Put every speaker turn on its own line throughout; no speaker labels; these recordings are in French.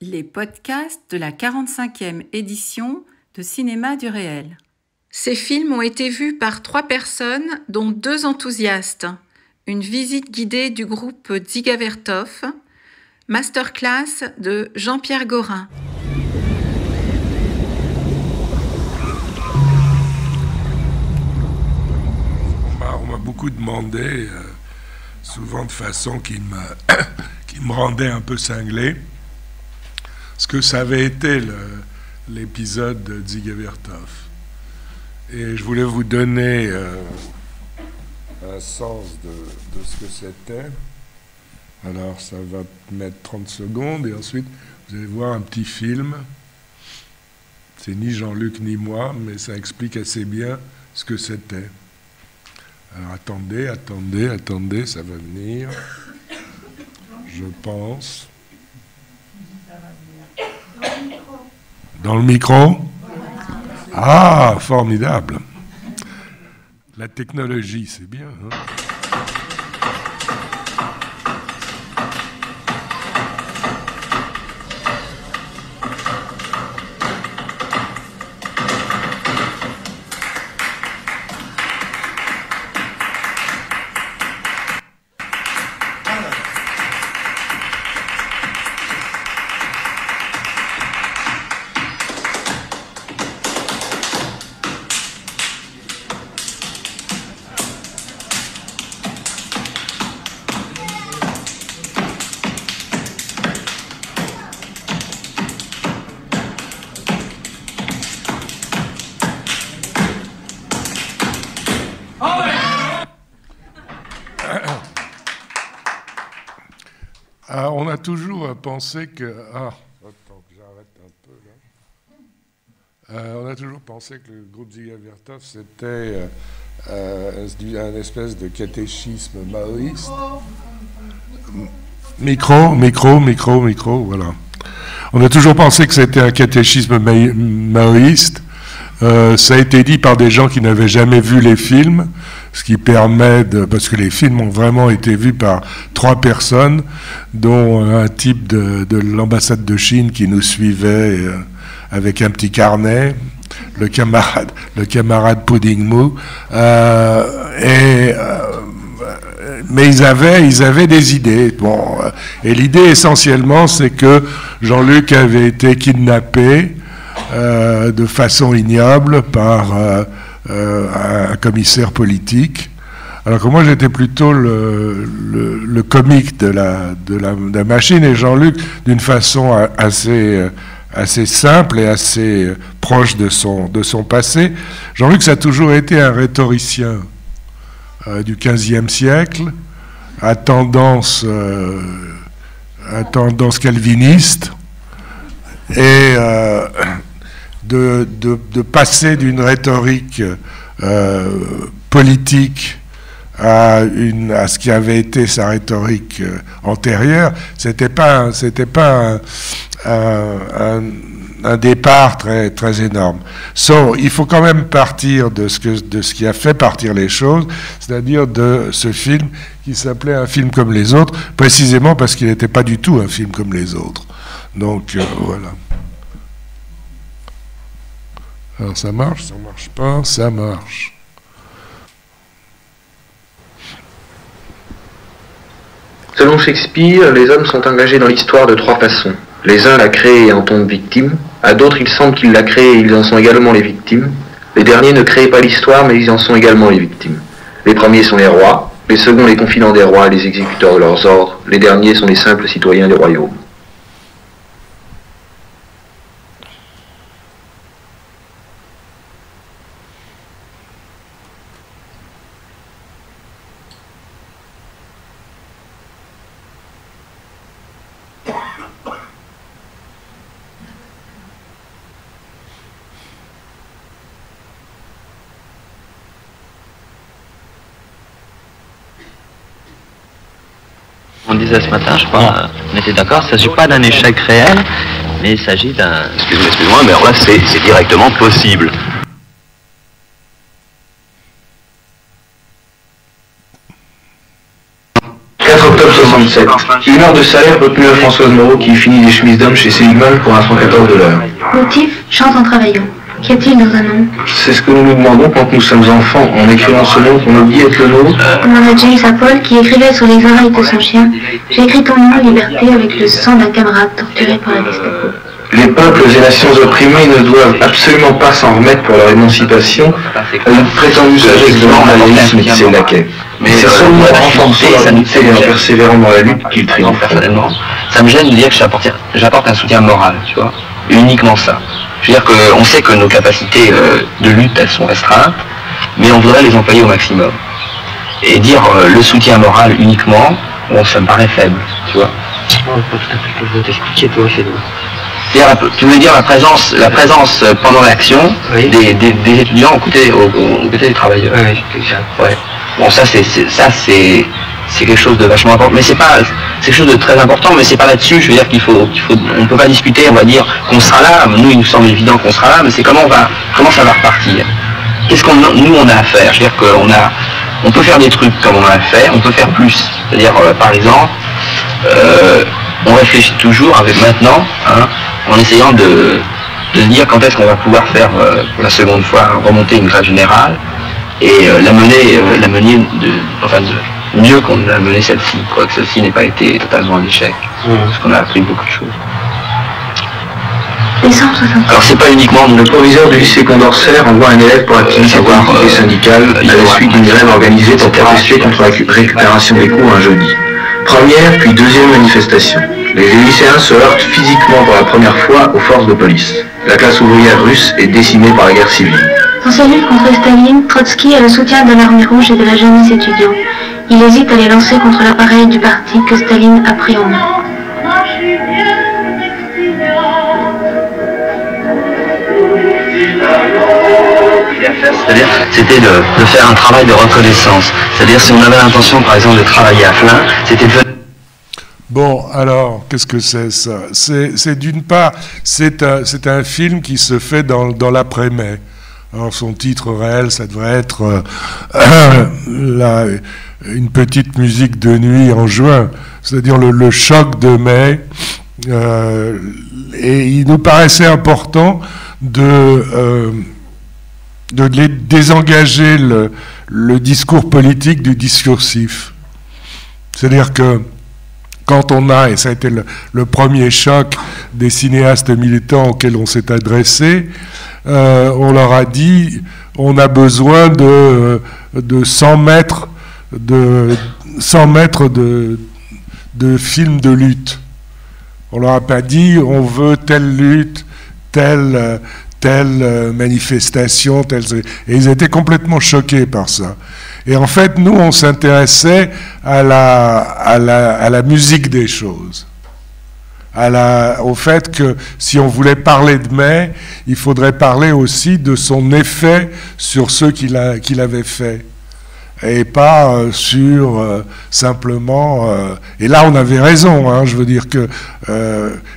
les podcasts de la 45e édition de Cinéma du Réel. Ces films ont été vus par 3 personnes, dont 2 enthousiastes. Une visite guidée du groupe Dziga Vertov, masterclass de Jean-Pierre Gorin.
On m'a beaucoup demandé, souvent de façon qui me rendait un peu cinglé, ce que ça avait été l'épisode de Dziga Vertov. Et je voulais vous donner un sens de ce que c'était. Alors ça va mettre 30 secondes et ensuite vous allez voir un petit film. C'est ni Jean-Luc ni moi, mais ça explique assez bien ce que c'était. Alors attendez, ça va venir. Je pense. Dans le micro ? Ah, formidable. La technologie, c'est bien, hein ? On a toujours pensé que... attends, que j'arrête un peu là. On a toujours pensé que le groupe Dziga Vertov, c'était un espèce de catéchisme maoïste. Micro, voilà. On a toujours pensé que c'était un catéchisme maoïste. Ça a été dit par des gens qui n'avaient jamais vu les films, ce qui permet parce que les films ont vraiment été vus par 3 personnes, dont un type de l'ambassade de Chine qui nous suivait avec un petit carnet, le camarade Pudding Mou, mais ils avaient des idées. Bon, et l'idée essentiellement, c'est que Jean-Luc avait été kidnappé de façon ignoble par un commissaire politique. Alors que moi j'étais plutôt le comique de la machine, et Jean-Luc d'une façon assez simple et assez proche de son passé. Jean-Luc, ça a toujours été un rhétoricien du XVe siècle, à tendance calviniste, et de passer d'une rhétorique politique à ce qui avait été sa rhétorique antérieure, c'était pas un départ très énorme. Il faut quand même partir de ce qui a fait partir les choses, c'est-à-dire de ce film qui s'appelait Un film comme les autres, précisément parce qu'il n'était pas du tout un film comme les autres. Donc voilà. Alors ça marche pas, ça marche.
Selon Shakespeare, les hommes sont engagés dans l'histoire de 3 façons. Les uns la créent et en tombent victimes. À d'autres, il semble qu'ils la créent et ils en sont également les victimes. Les derniers ne créent pas l'histoire, mais ils en sont également les victimes. Les premiers sont les rois, les seconds les confidents des rois et les exécuteurs de leurs ordres. Les derniers sont les simples citoyens des royaumes.
On disait ce matin, je crois, on était d'accord, il ne s'agit pas d'un échec réel, mais il s'agit d'un...
Excuse-moi, mais alors là, c'est directement possible.
4 octobre 70. 47. 1 heure de salaire peut plus à Françoise Moreau qui finit des chemises d'homme chez Seligman pour 1,14 $.
Motif, chante en travaillant. Qu'y a-t-il dans un nom?
C'est ce que nous nous demandons quand nous sommes enfants, en écrivant ce nom qu'on oublie être le nôtre.
Demanda James à Paul qui écrivait sur les oreilles de son chien. J'ai écrit ton nom, liberté, avec le sang d'un camarade torturé par la Gestapo.
Les peuples et nations opprimés ne doivent absolument pas s'en remettre pour leur émancipation à une prétendue sagesse de l'organisme qui s'est laquais. Mais c'est seulement en renforçant leur unité et en persévérant dans la lutte qu'ils triomphent.
Personnellement, ça me gêne de dire que j'apporte un soutien moral, tu vois, uniquement ça. Je veux dire qu'on sait que nos capacités de lutte, elles sont restreintes, mais on voudrait les employer au maximum. Et dire le soutien moral uniquement, bon, ça me paraît faible, tu vois.
Oh, pas tout à fait que je veux t'expliquer, toi, chez nous.
Tu voulais dire la présence pendant l'action
oui.
des étudiants aux côtés des travailleurs.
Oui, ça.
Ouais. Bon, ça c'est quelque chose de vachement important, mais c'est quelque chose de très important, mais c'est pas là-dessus. Je veux dire on peut pas discuter. On va dire qu'on sera là. Nous, il nous semble évident qu'on sera là, mais c'est comment ça va repartir. Qu'est-ce nous on a à faire? Je veux dire on peut faire des trucs comme on a à faire. On peut faire plus. C'est-à-dire, par exemple, on réfléchit toujours maintenant, hein, en essayant de se dire quand est-ce qu'on va pouvoir faire pour la seconde fois remonter une grève générale et la mener mieux qu'on a mené celle-ci, quoique celle-ci n'ait pas été totalement un échec, parce qu'on a appris beaucoup de choses. Alors c'est pas uniquement
le proviseur du lycée Condorcet envoie un élève pour activité politique et syndicale à la suite d'une grève organisée pour protester contre la récupération des cours un jeudi. Première puis deuxième manifestation. Les lycéens se heurtent physiquement pour la première fois aux forces de police. La classe ouvrière russe est décimée par la guerre civile.
Dans sa lutte contre Staline, Trotsky a le soutien de l'armée rouge et de la jeunesse étudiante. Il hésite à les lancer contre l'appareil du parti que Staline a pris en main.
C'est-à-dire, c'était de faire un travail de reconnaissance. C'est-à-dire, si on avait l'intention, par exemple, de travailler à plein, c'était de...
Bon, alors, qu'est-ce que c'est ça? C'est d'une part, c'est un film qui se fait dans l'après-mai. Alors, son titre réel, ça devrait être une petite musique de nuit en juin, c'est-à-dire le choc de mai. Et il nous paraissait important de désengager le discours politique du discursif. C'est-à-dire que quand on a, et ça a été le premier choc des cinéastes militants auxquels on s'est adressé, on leur a dit on a besoin de 100 mètres de films de lutte. On leur a pas dit on veut telle lutte, telle manifestation, et ils étaient complètement choqués par ça. Et en fait, nous, on s'intéressait à la musique des choses, au fait que si on voulait parler de mai, il faudrait parler aussi de son effet sur ceux qui l'avaient fait, et pas sur simplement... et là, on avait raison, hein, je veux dire que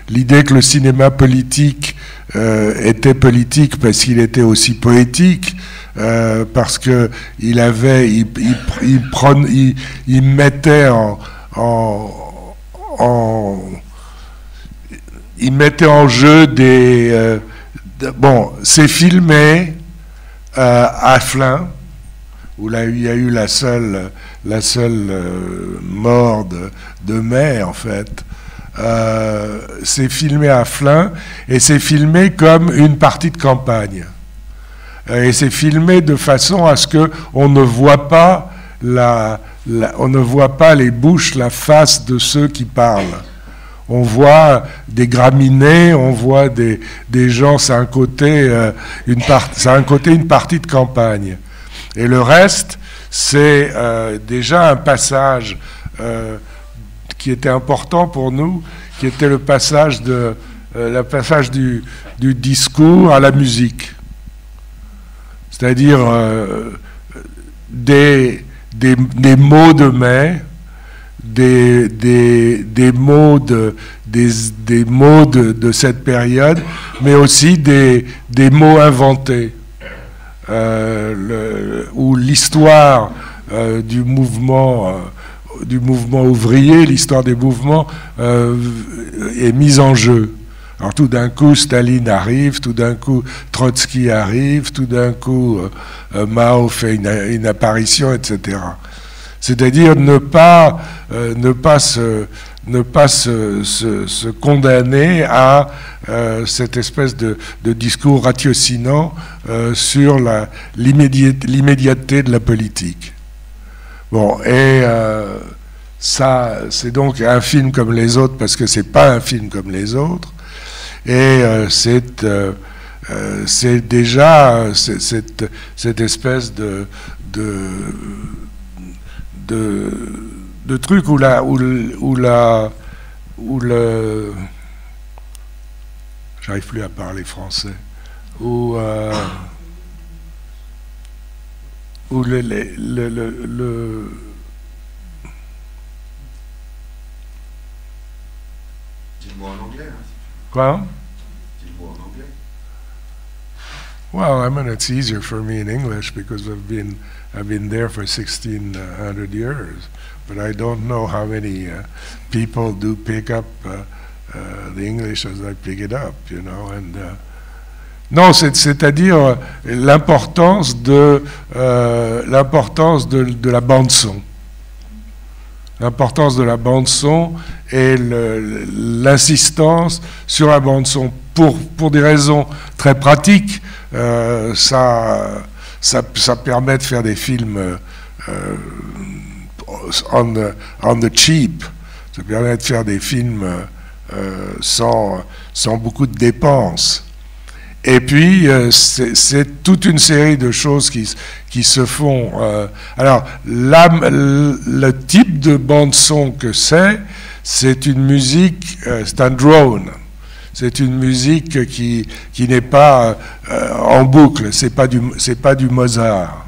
l'idée que le cinéma politique était politique parce qu'il était aussi poétique, parce que il mettait en jeu des bon, c'est filmé à Flins, où là, il y a eu la seule mort de mai, en fait. C'est filmé à Flins, et c'est filmé comme une partie de campagne. Et c'est filmé de façon à ce qu'on ne voit pas on ne voit pas les bouches, la face de ceux qui parlent. On voit des graminées, on voit des gens, c'est un côté une partie de campagne. Et le reste, c'est déjà un passage qui était important pour nous, qui était le passage du discours à la musique. C'est-à-dire des mots de mai, des mots de cette période, mais aussi des mots inventés, où l'histoire du mouvement mouvement ouvrier, l'histoire des mouvements est mise en jeu. Alors tout d'un coup, Staline arrive, tout d'un coup, Trotsky arrive, tout d'un coup, Mao fait une apparition, etc. C'est-à-dire ne pas se condamner à cette espèce de discours ratiocinant sur l'immédiateté de la politique. Bon, et ça, c'est donc un film comme les autres, parce que c'est pas un film comme les autres, et c'est déjà cette espèce de truc où j'arrive plus à parler français, où le
dis-le-moi en anglais.
quoi?
Dis-le-moi en anglais.
Well, I mean, it's easier for me in English because I've been there for 1,600 years, but I don't know how many people do pick up the English as I pick it up, you know. And non, c'est-à-dire l'importance de la bande son. L'importance de la bande son et l'insistance sur la bande son pour des raisons très pratiques. Ça permet de faire des films on the cheap. Ça permet de faire des films sans beaucoup de dépenses. Et puis, c'est toute une série de choses qui se font. Alors, le type de bande-son que c'est une musique, c'est un drone. C'est une musique qui n'est pas en boucle, c'est pas du Mozart.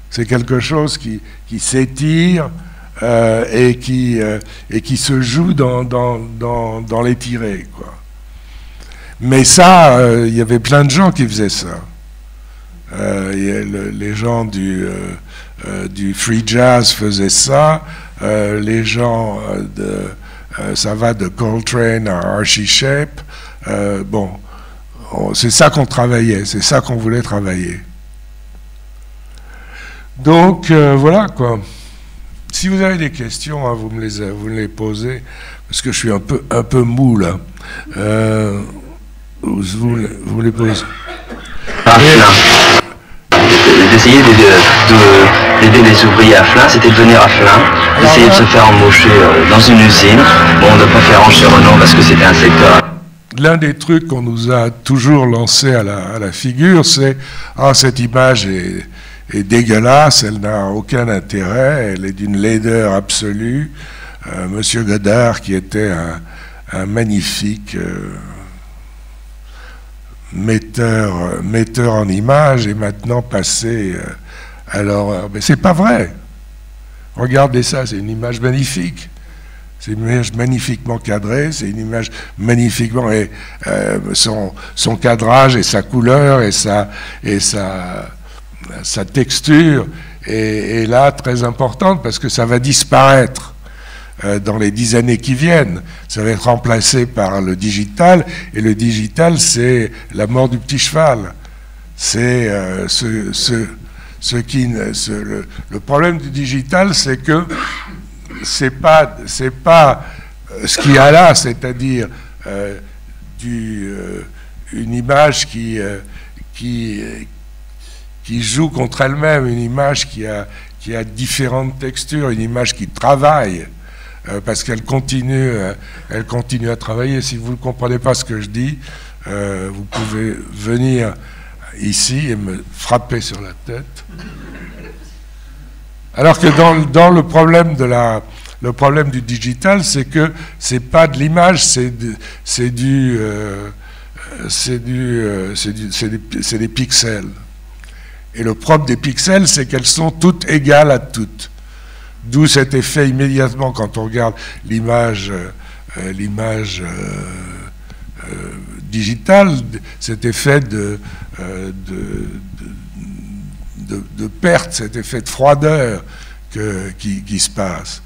C'est quelque chose qui s'étire et qui se joue dans les tirés, quoi. Mais ça, il y avait plein de gens qui faisaient ça. Les gens du free jazz faisaient ça. Les gens ça va de Coltrane à Archie Shepp. Bon, c'est ça qu'on travaillait, c'est ça qu'on voulait travailler. Donc voilà quoi. Si vous avez des questions, hein, vous me les posez, parce que je suis un peu mou là. Vous les posez.
D'essayer d'aider les ouvriers à Flins, c'était de venir à Flins, d'essayer de se faire embaucher dans une usine, bon, de préférence chez Renault parce que c'était un secteur.
L'un des trucs qu'on nous a toujours lancé à la figure, c'est « Ah, cette image est dégueulasse, elle n'a aucun intérêt, elle est d'une laideur absolue. » Monsieur Godard, qui était un magnifique metteur en images, est maintenant passé à l'horreur. Mais c'est pas vrai. Regardez ça, c'est une image magnifique. C'est une image magnifiquement cadrée, c'est une image magnifiquement... Et, son cadrage et sa couleur et sa texture est là très importante parce que ça va disparaître dans les 10 années qui viennent. Ça va être remplacé par le digital, et le digital, c'est la mort du petit cheval. C'est le problème du digital, c'est que c'est pas ce qu'il y a là, c'est-à-dire une image qui joue contre elle-même, une image qui a différentes textures, une image qui travaille. Parce qu'elle continue à travailler. Si vous ne comprenez pas ce que je dis, vous pouvez venir ici et me frapper sur la tête. Alors que dans le problème du digital, c'est que c'est pas de l'image, c'est des pixels. Et le propre des pixels, c'est qu'elles sont toutes égales à toutes. D'où cet effet immédiatement quand on regarde l'image digitale, cet effet de perte, cet effet de froideur qui se passe.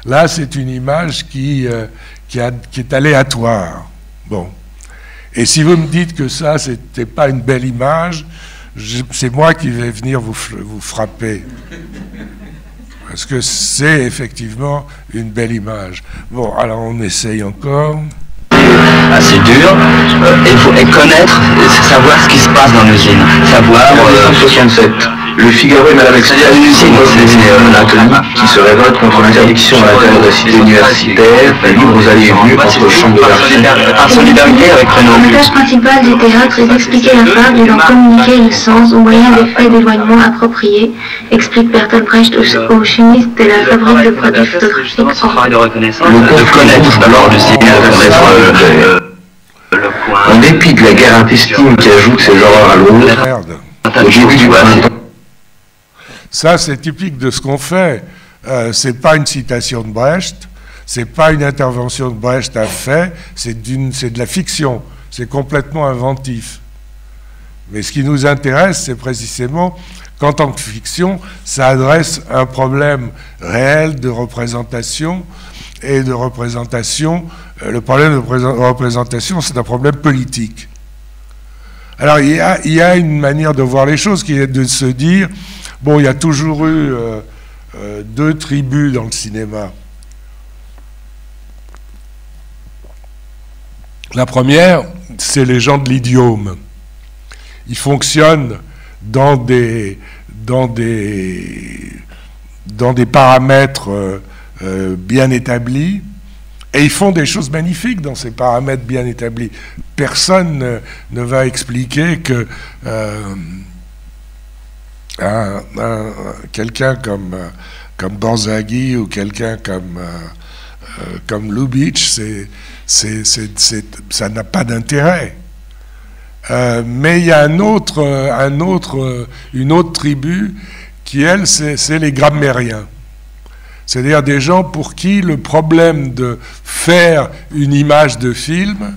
Là, c'est une image qui est aléatoire. Bon. Et si vous me dites que ça, c'était pas une belle image, c'est moi qui vais venir vous frapper. Parce que c'est effectivement une belle image. Bon, alors on essaye encore.
Assez dur, et connaître, savoir ce qui se passe dans l'usine. Savoir...
1967. Le Figaro et Madame Express, c'est Anthony qui se révolte contre l'interdiction à l'intérieur de la cité universitaire, les libres allées et venues contre le champ de
garçons.
Le message principal du théâtre est d'expliquer la fable et d'en communiquer le sens au moyen d'effets d'éloignement appropriés, explique Bertolt Brecht au chimiste de la fabrique de produits photographiques.
De reconnaissance, de connaître d'abord le cinéma,
en dépit de la guerre intestine qui ajoute ses horreurs à l'autre, au début du printemps.
Ça, c'est typique de ce qu'on fait. C'est pas une citation de Brecht, c'est pas une intervention de Brecht à fait, c'est de la fiction, c'est complètement inventif. Mais ce qui nous intéresse, c'est précisément qu'en tant que fiction, ça adresse un problème réel de représentation, et de représentation. Le problème de représentation, c'est un problème politique. Alors, il y a une manière de voir les choses qui est de se dire, bon, il y a toujours eu deux tribus dans le cinéma. La première, c'est les gens de l'idiome. Ils fonctionnent dans des paramètres bien établis, et ils font des choses magnifiques dans ces paramètres bien établis. Personne ne va expliquer que quelqu'un comme Banzaghi ou quelqu'un comme Lubitsch, ça n'a pas d'intérêt. Mais il y a une autre tribu qui, elle, c'est les grammairiens. C'est-à-dire des gens pour qui le problème de faire une image de film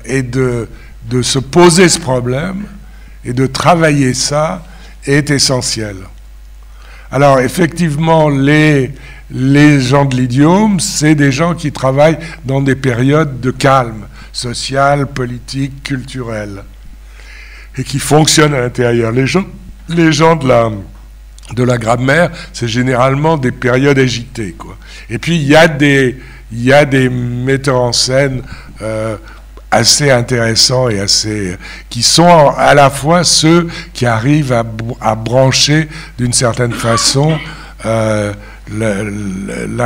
et de se poser ce problème et de travailler ça est essentiel. Alors effectivement, les gens de l'idiome, c'est des gens qui travaillent dans des périodes de calme social, politique, culturel, et qui fonctionnent à l'intérieur. Les gens de la grammaire, c'est généralement des périodes agitées, quoi. Et puis il y a des metteurs en scène assez intéressants et qui sont à la fois ceux qui arrivent à brancher d'une certaine façon la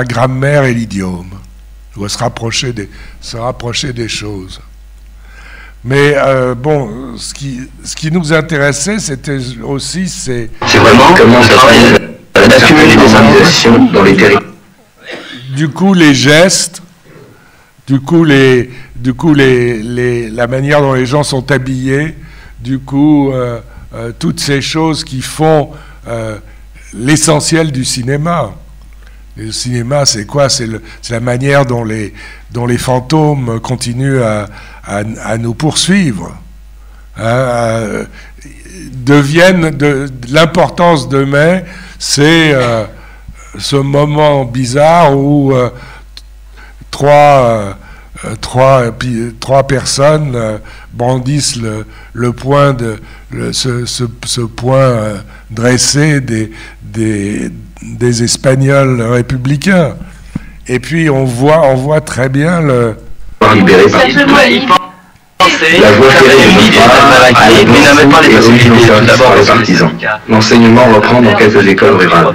grammaire et l'idiome, ou à se rapprocher des choses. Mais bon, ce qui nous intéressait, c'était aussi c'est
vraiment comment ça se accumuler des organisations dans les territoires.
Du coup, les gestes, la manière dont les gens sont habillés, du coup, toutes ces choses qui font l'essentiel du cinéma. Le cinéma, c'est quoi? C'est la manière dont les fantômes continuent à nous poursuivre. L'importance de mai, c'est ce moment bizarre où trois personnes brandissent le poing ce point dressé des Espagnols républicains. Et puis on voit très bien le...
libéré par la voie ferrée mais n'avait pas les possibilités d'abord les partisans. L'enseignement reprend dans quelques écoles rurales.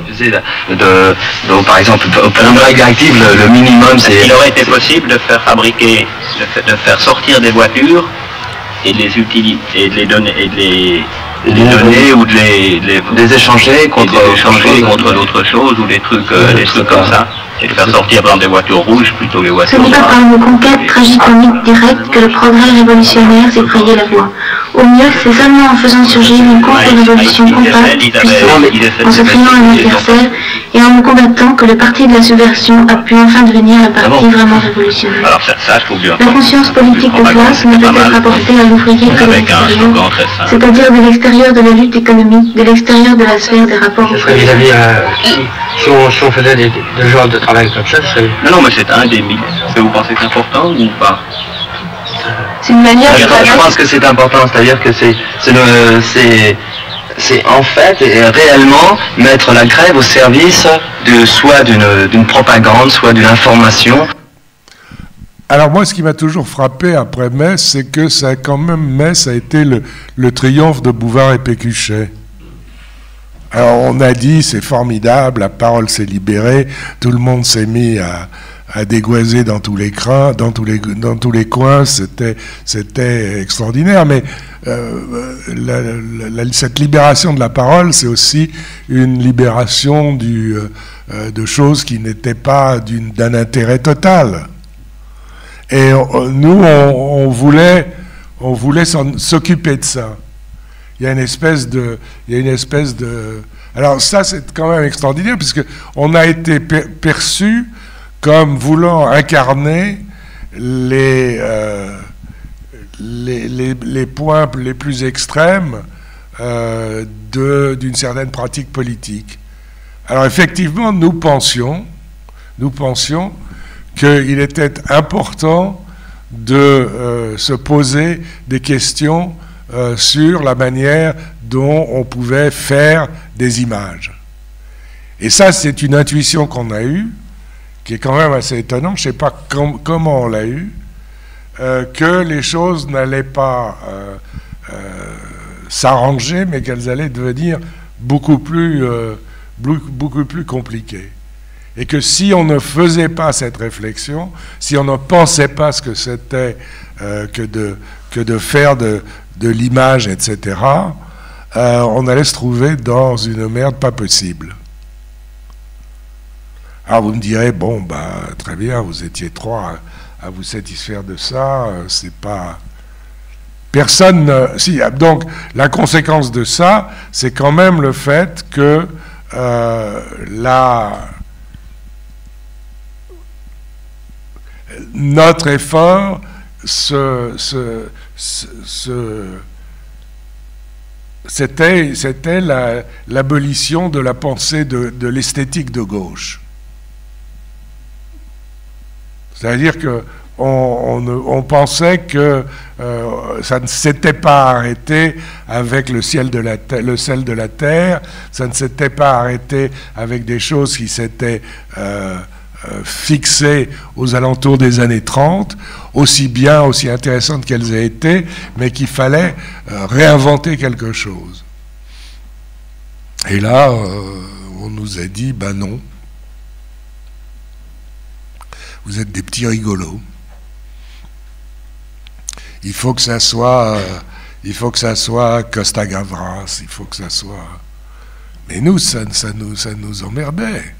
Donc par exemple, pour une règle active, le minimum c'est...
Il aurait été possible de faire fabriquer, de faire sortir des voitures et de les utiliser, et de les donner, ou de les échanger contre d'autres choses ou des trucs comme ça. Et de faire sortir par des voitures rouges plutôt que les voitures
noires. Ce n'est pas par une conquête tragicomique directe que le progrès révolutionnaire s'est frayé la voie. Au mieux, c'est seulement en faisant surgir une contre-révolution compacte, puissante, en se friant un adversaire et en nous combattant que le parti de la subversion a pu enfin devenir un parti vraiment révolutionnaire. La conscience politique de classe ne peut être apportée à l'ouvrier que de l'extérieur, c'est-à-dire de l'extérieur de la lutte économique, de l'extérieur de la sphère des rapports
vis-à-vis, si on faisait des genres de travail comme ça, c'est...
Non, mais c'est un des mille. Est-ce que vous pensez que c'est important ou pas?
C'est une manière de
Je pense que c'est important, c'est-à-dire que c'est en fait et réellement mettre la grève au service de soit d'une propagande, soit d'une information.
Alors moi, ce qui m'a toujours frappé après Metz, c'est que ça a quand même, Metz a été le triomphe de Bouvard et Pécuchet. Alors on a dit, c'est formidable, la parole s'est libérée, tout le monde s'est mis à dégoiser dans tous les coins, c'était extraordinaire. Mais cette libération de la parole, c'est aussi une libération de choses qui n'étaient pas d'un intérêt total. Et nous, on voulait s'occuper de ça. Il y a une espèce de... Alors ça, c'est quand même extraordinaire, puisque on a été perçu comme voulant incarner les points les plus extrêmes d'une certaine pratique politique. Alors effectivement, nous pensions qu'il était important de se poser des questions sur la manière dont on pouvait faire des images. Et ça, c'est une intuition qu'on a eue, qui est quand même assez étonnante, je ne sais pas comment on l'a eue, que les choses n'allaient pas s'arranger, mais qu'elles allaient devenir beaucoup plus compliquées. Et que si on ne faisait pas cette réflexion, si on ne pensait pas ce que c'était que de faire de l'image, etc., on allait se trouver dans une merde pas possible. Alors vous me direz, bon, bah, très bien, vous étiez trois à vous satisfaire de ça, c'est pas... Personne... Si, donc, la conséquence de ça, c'est quand même le fait que notre effort c'était l'abolition de la pensée de l'esthétique de gauche. C'est-à-dire que on pensait que ça ne s'était pas arrêté avec le sel de la terre, ça ne s'était pas arrêté avec des choses qui s'étaient fixées aux alentours des années 30, aussi intéressantes qu'elles aient été, mais qu'il fallait réinventer quelque chose. Et là, on nous a dit, ben non, vous êtes des petits rigolos. Il faut que ça soit Costa Gavras, il faut que ça soit... Mais nous, ça nous emmerdait.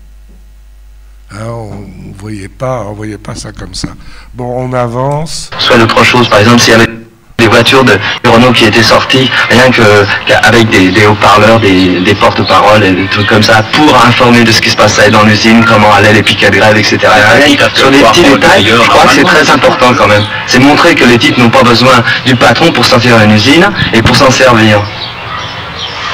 Hein, on voyait pas ça comme ça. Bon, on avance.
Soit d'autres choses, par exemple, s'il y avait des voitures de Renault qui étaient sorties, rien qu'avec des haut-parleurs, des porte-paroles et des trucs comme ça, pour informer de ce qui se passait dans l'usine, comment allaient les piquets de grève, etc. Sur des petits détails, je crois que c'est très important quand même. C'est montrer que les types n'ont pas besoin du patron pour sortir une usine et pour s'en servir.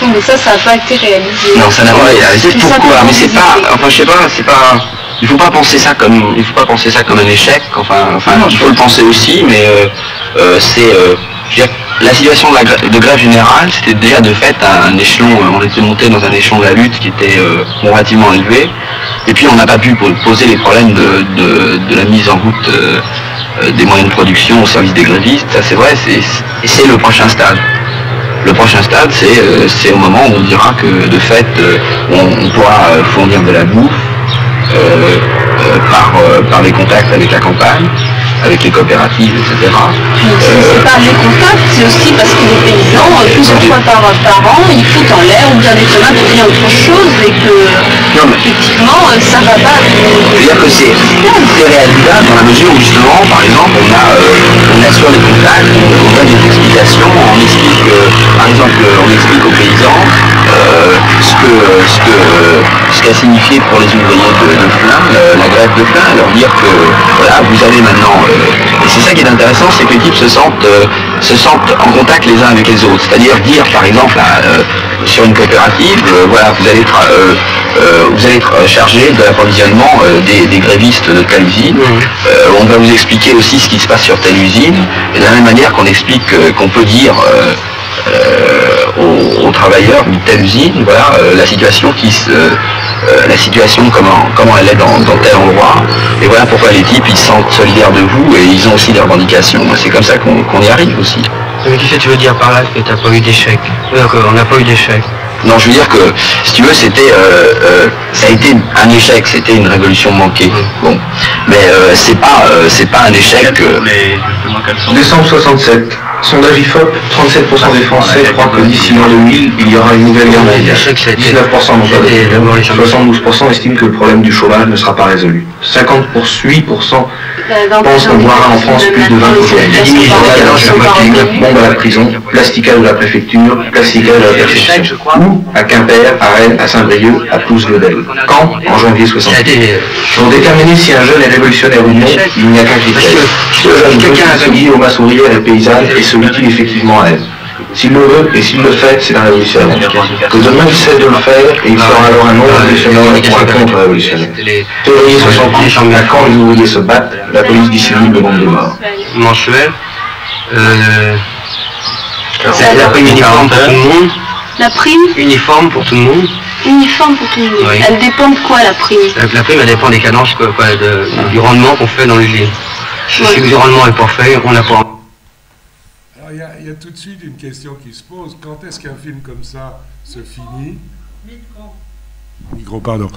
Oui, mais ça n'a pas été réalisé.
Non, ça n'a pas été réalisé. Pourquoi? Mais c'est pas... Enfin, je sais pas, c'est pas... Il faut pas penser ça comme un échec. Enfin, il faut le penser aussi, mais la situation de grève générale, c'était déjà de fait un échelon. On était monté dans un échelon de la lutte qui était relativement élevé. Et puis on n'a pas pu poser les problèmes de la mise en route des moyens de production au service des grévistes. Ça, c'est vrai. Et c'est le prochain stade. Le prochain stade, c'est au moment où on dira que de fait, on pourra fournir de la bouffe. Par les contacts avec la campagne, avec les coopératives, etc.
C'est pas les contacts, c'est aussi parce que les paysans, plusieurs fois par an, ils foutent en l'air ou bien des tomates ou bien autre chose et que, effectivement, ça va pas...
C'est-à-dire que c'est réalisable dans la mesure où, justement, par exemple, on a sur les contacts, on va vous expliquer situation, on explique, par exemple, on explique aux paysans ce qu'a signifié pour les ouvriers de Flins, la grève de Flins, leur dire que voilà, vous avez maintenant, et c'est ça qui est intéressant, c'est que les types se sentent en contact les uns avec les autres, c'est-à-dire dire par exemple sur une coopérative, voilà, vous allez être chargé de l'approvisionnement des grévistes de telle usine, on va vous expliquer aussi ce qui se passe sur telle usine, et de la même manière qu'on explique qu'on peut dire aux travailleurs de telle usine, voilà, la situation comment elle est dans tel endroit, et voilà pourquoi les types ils se sentent solidaires de vous et ils ont aussi des revendications. C'est comme ça qu'on y arrive aussi.
Mais qu'est-ce que tu veux dire par là que t'as pas eu d'échec? On n'a pas eu d'échec.
Non, je veux dire que, si tu veux, ça a été un échec, c'était une révolution manquée. Bon, mais c'est pas un échec.
Décembre 67. Sondage IFOP, 37% des Français croient que d'ici l'an 2000, il y aura une nouvelle guerre mondiale. 19% n'ont pas de 72% estiment que le problème du chômage ne sera pas résolu. 58% pensent qu'on boira en France plus de 20 aujourd'hui. Bombe à la prison, plasticage de la préfecture, plasticage de la perception. Ou à Quimper, à Rennes, à Saint-Brieuc, à Toulouse-le-Bel. Quand? En janvier 68. Pour déterminer si un jeune est révolutionnaire ou non, il n'y a qu'un critère. Si le jeune veut s'associer aux masses ouvrières et paysannes et se liquide effectivement à elle. S'il le veut et s'il le fait, c'est un révolutionnaire. Que demain il cesse de le faire et il sera alors un non-révolutionnaire ou un contre-révolutionnaire. Février 68, à quand les ouvriers se battent, la police dissimule le nombre de morts.
Mensuel. C'est la prime uniforme pour tout le monde.
La prime
Uniforme pour tout le monde.
Uniforme pour tout le monde. Oui. Elle dépend de quoi, la prime?
La prime, elle dépend des cadences, du rendement qu'on fait dans l'usine. Si le rendement n'est pas fait, on n'a pas...
Alors, il y a tout de suite une question qui se pose. Quand est-ce qu'un film comme ça se finit? Micro, pardon.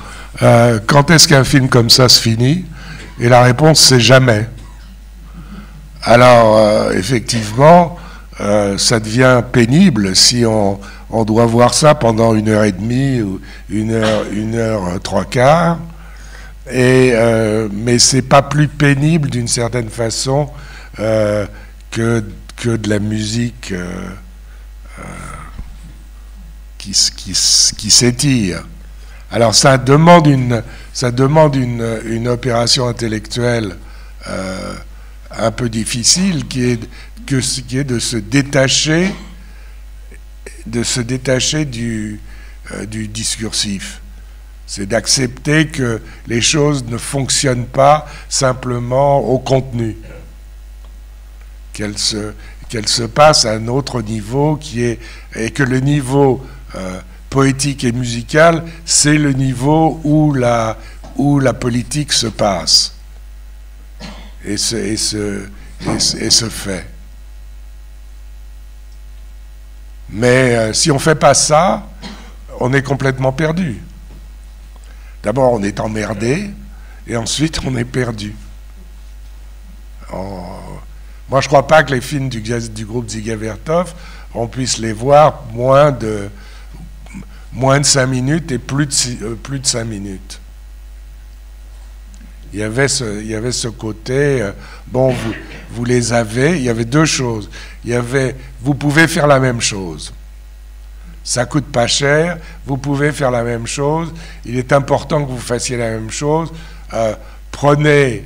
Quand est-ce qu'un film comme ça se finit? Et la réponse, c'est jamais. Alors, effectivement, ça devient pénible si on doit voir ça pendant 1h30 ou 1h 3/4. Mais c'est pas plus pénible d'une certaine façon que de la musique qui s'étire. Alors ça demande une opération intellectuelle un peu difficile qui est de se détacher du discursif. C'est d'accepter que les choses ne fonctionnent pas simplement au contenu, qu'elles se passent à un autre niveau et que le niveau poétique et musical, c'est le niveau où la politique se passe et se fait. Mais si on ne fait pas ça, on est complètement perdu. D'abord, on est emmerdé, et ensuite, on est perdu. Moi, je ne crois pas que les films du groupe Dziga Vertov, on puisse les voir moins de 5 minutes et plus de 5 minutes. Il y avait ce côté, bon, vous les avez, il y avait deux choses. Vous pouvez faire la même chose. Ça coûte pas cher, vous pouvez faire la même chose, il est important que vous fassiez la même chose. Prenez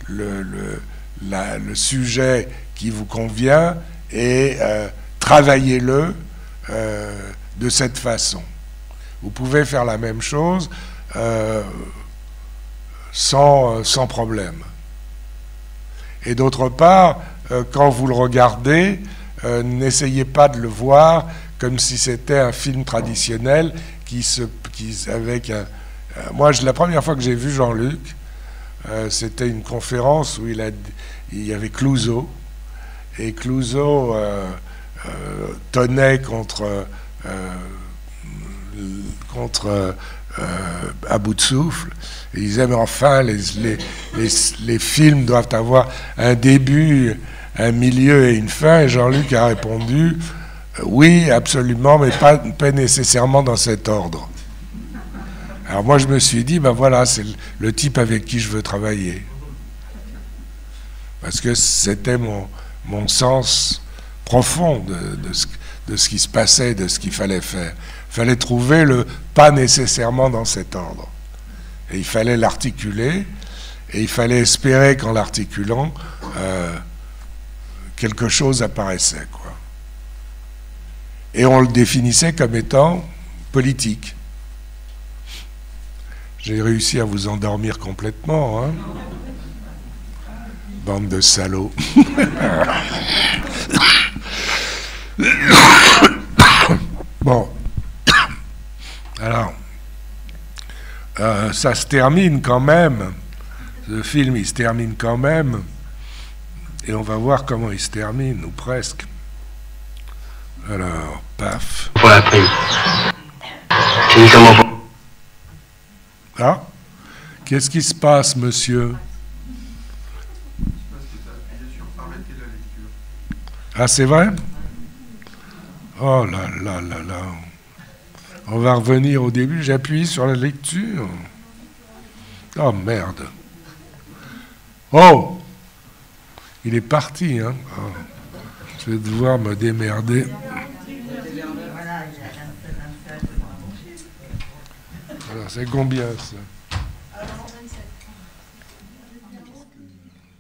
le sujet qui vous convient et travaillez-le de cette façon. Vous pouvez faire la même chose sans problème. Et d'autre part, quand vous le regardez, n'essayez pas de le voir comme si c'était un film traditionnel moi, la première fois que j'ai vu Jean-Luc, c'était une conférence où il y avait Clouzot, et Clouzot tenait contre à bout de souffle. Et il disait, mais enfin, les films doivent avoir un début, un milieu et une fin. Et Jean-Luc a répondu, oui, absolument, mais pas nécessairement dans cet ordre. Alors moi, je me suis dit, ben voilà, c'est le type avec qui je veux travailler. Parce que c'était mon sens profond de ce qui se passait, de ce qu'il fallait faire. Il fallait trouver le pas nécessairement dans cet ordre. Et il fallait l'articuler, et il fallait espérer qu'en l'articulant, quelque chose apparaissait, quoi. Et on le définissait comme étant politique. J'ai réussi à vous endormir complètement, hein. Bande de salauds. Bon. Alors, ça se termine quand même. Le film, il se termine quand même. Et on va voir comment il se termine, ou presque. Alors, paf.
Pour la prime. C'est comment pour...
Ah, qu'est-ce qui se passe, monsieur? Ah, c'est vrai? Oh là là là là. On va revenir au début. J'appuie sur la lecture. Oh, merde. Oh! Il est parti, hein? Oh. Je vais devoir me démerder. Alors, c'est combien, ça?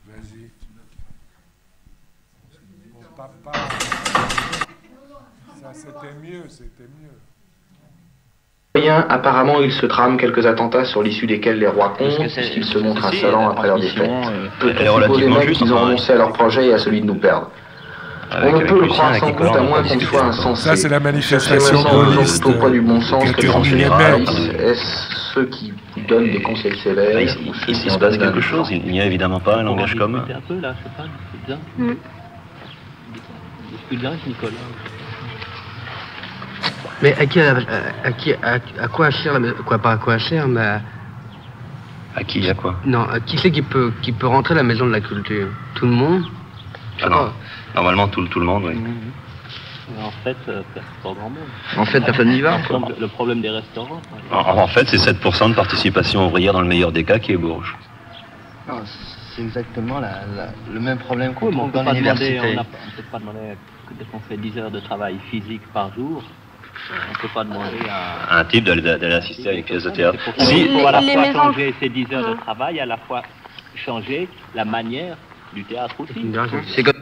Vas-y. Mon papa. Ça, c'était mieux, c'était mieux.
Apparemment, il se trame quelques attentats sur l'issue desquels les rois comptent, puisqu'ils se montrent insolents après leur défaite. Peut-on supposer même qu'ils ont renoncé à leur projet et à celui de nous perdre? On ne peut le croire sans doute, à moins qu'on soit insensé.
Ça, c'est la manifestation gaulliste
au poids du bon sens
qui a terminé belle.
Est-ce ceux qui donnent des conseils sévères ou ceux qui en donnent
quelque chose? Il n'y a évidemment pas un langage commun.
Un peu, là, c'est pas, c'est bien. Discute bien avec Nicolas.
Mais à quoi sert la maison? Quoi, pas à quoi sert, mais...
À qui, à quoi?
Non, qui c'est qui peut rentrer à la maison de la culture? Tout le monde?
Ah non, normalement tout le monde, oui.
En fait, pas grand monde.
En fait, personne n'y va.
Le problème des restaurants.
En fait, c'est 7% de participation ouvrière dans le meilleur des cas qui est Bourges.
Non, c'est exactement le même problème qu'on
on
dans l'université.
On ne peut pas demander, dès qu'on fait 10 heures de travail physique par jour, on ne peut pas demander à...
Un type d'aller assister à une pièce de théâtre.
Il faut à la fois changer ces 10 heures de travail, à la fois changer la manière du théâtre aussi.
C'est comme...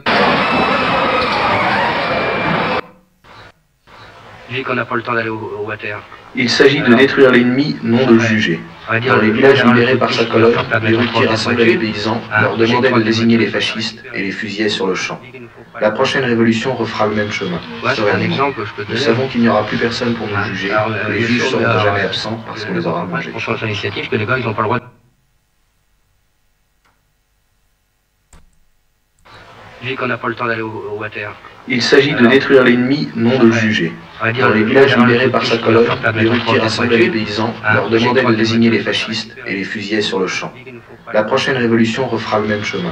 J'ai qu'on n'a pas le temps d'aller au water.
Il s'agit de détruire l'ennemi, non de le juger. Dans les villages libérés par sa colonne, les routiers rassemblaient les paysans, leur demandaient de désigner les fascistes et les fusillaient sur le champ. La prochaine révolution refera le même chemin.
Exemple,
Nous savons qu'il n'y aura plus personne pour nous juger. Les juges seront à jamais absents parce qu'on les aura mangés.
On change l'initiative que les gars, ils n'ont pas le droit de... J'ai qu'on n'a pas le temps d'aller au water.
Il s'agit de détruire l'ennemi, non de le juger. Dans les villages libérés par sa colonne, les routiers rassemblaient les paysans, leur demandaient de désigner les fascistes et les fusillaient sur le champ. La prochaine révolution refera le même chemin.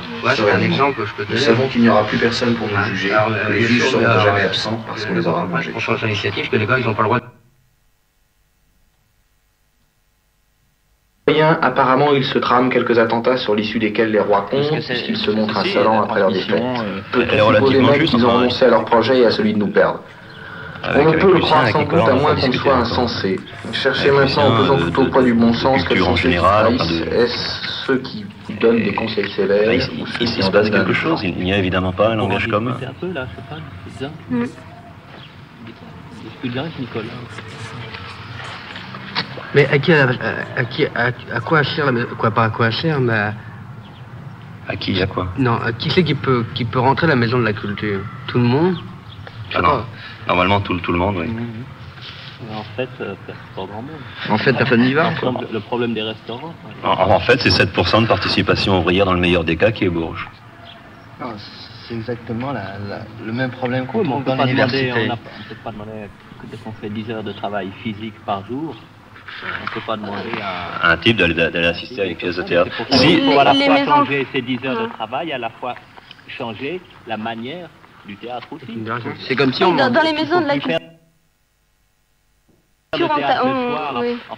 Exemple,
Nous savons qu'il n'y aura plus personne pour nous juger. Les juges seront à jamais absents parce qu'on les aura mangés.
On change l'initiative que les gars, ils n'ont pas le droit de...
Apparemment, il se trame quelques attentats sur l'issue desquels les rois comptent, puisqu'ils se montrent insolents après leur défaite. Peut-on supposer même qu'ils ont renoncé à leur projet et à celui de nous perdre? On ne peut le croire sans doute, à moins qu'on soit insensé. Cherchez maintenant en pesant tout au poids du bon sens quels sont ceux qui trahissent. Est-ce ceux qui donnent des conseils sévères ou ceux qui en donnent
quelque chose? Il n'y a évidemment pas un langage commun.
Un peu, là, c'est pas, c'est bien. Discute bien avec Nicolas.
Mais à quoi sert la maison? Quoi, pas à quoi sert, mais...
À qui, à quoi?
Non, qui c'est qui peut rentrer à la maison de la culture? Tout le monde?
Ah non, normalement tout le monde, oui.
En fait, pas grand monde.
En fait, personne n'y va.
Le problème des restaurants.
En fait, c'est 7% de participation ouvrière dans le meilleur des cas qui est Bourges.
Non, c'est exactement le même problème qu'on
dans
l'université.
On ne peut pas demander, dès qu'on fait 10 heures de travail physique par jour, on ne peut pas demander à...
Un type d'aller assister à une pièce de théâtre.
Il faut à la fois changer ces 10 heures de travail, à la fois changer la manière du théâtre aussi.
C'est comme si on...
Dans les maisons de la culture...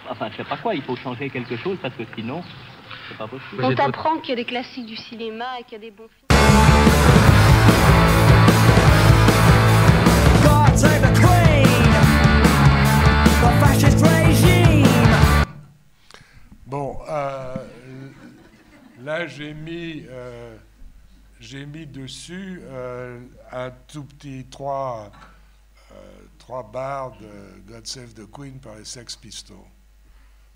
Enfin, je sais pas quoi, il faut changer quelque chose parce que sinon, c'est pas possible.
On t'apprend qu'il y a des classiques du cinéma et qu'il y a des bons films.
j'ai mis dessus un tout petit 3 bars de God Save the Queen par les Sex Pistols.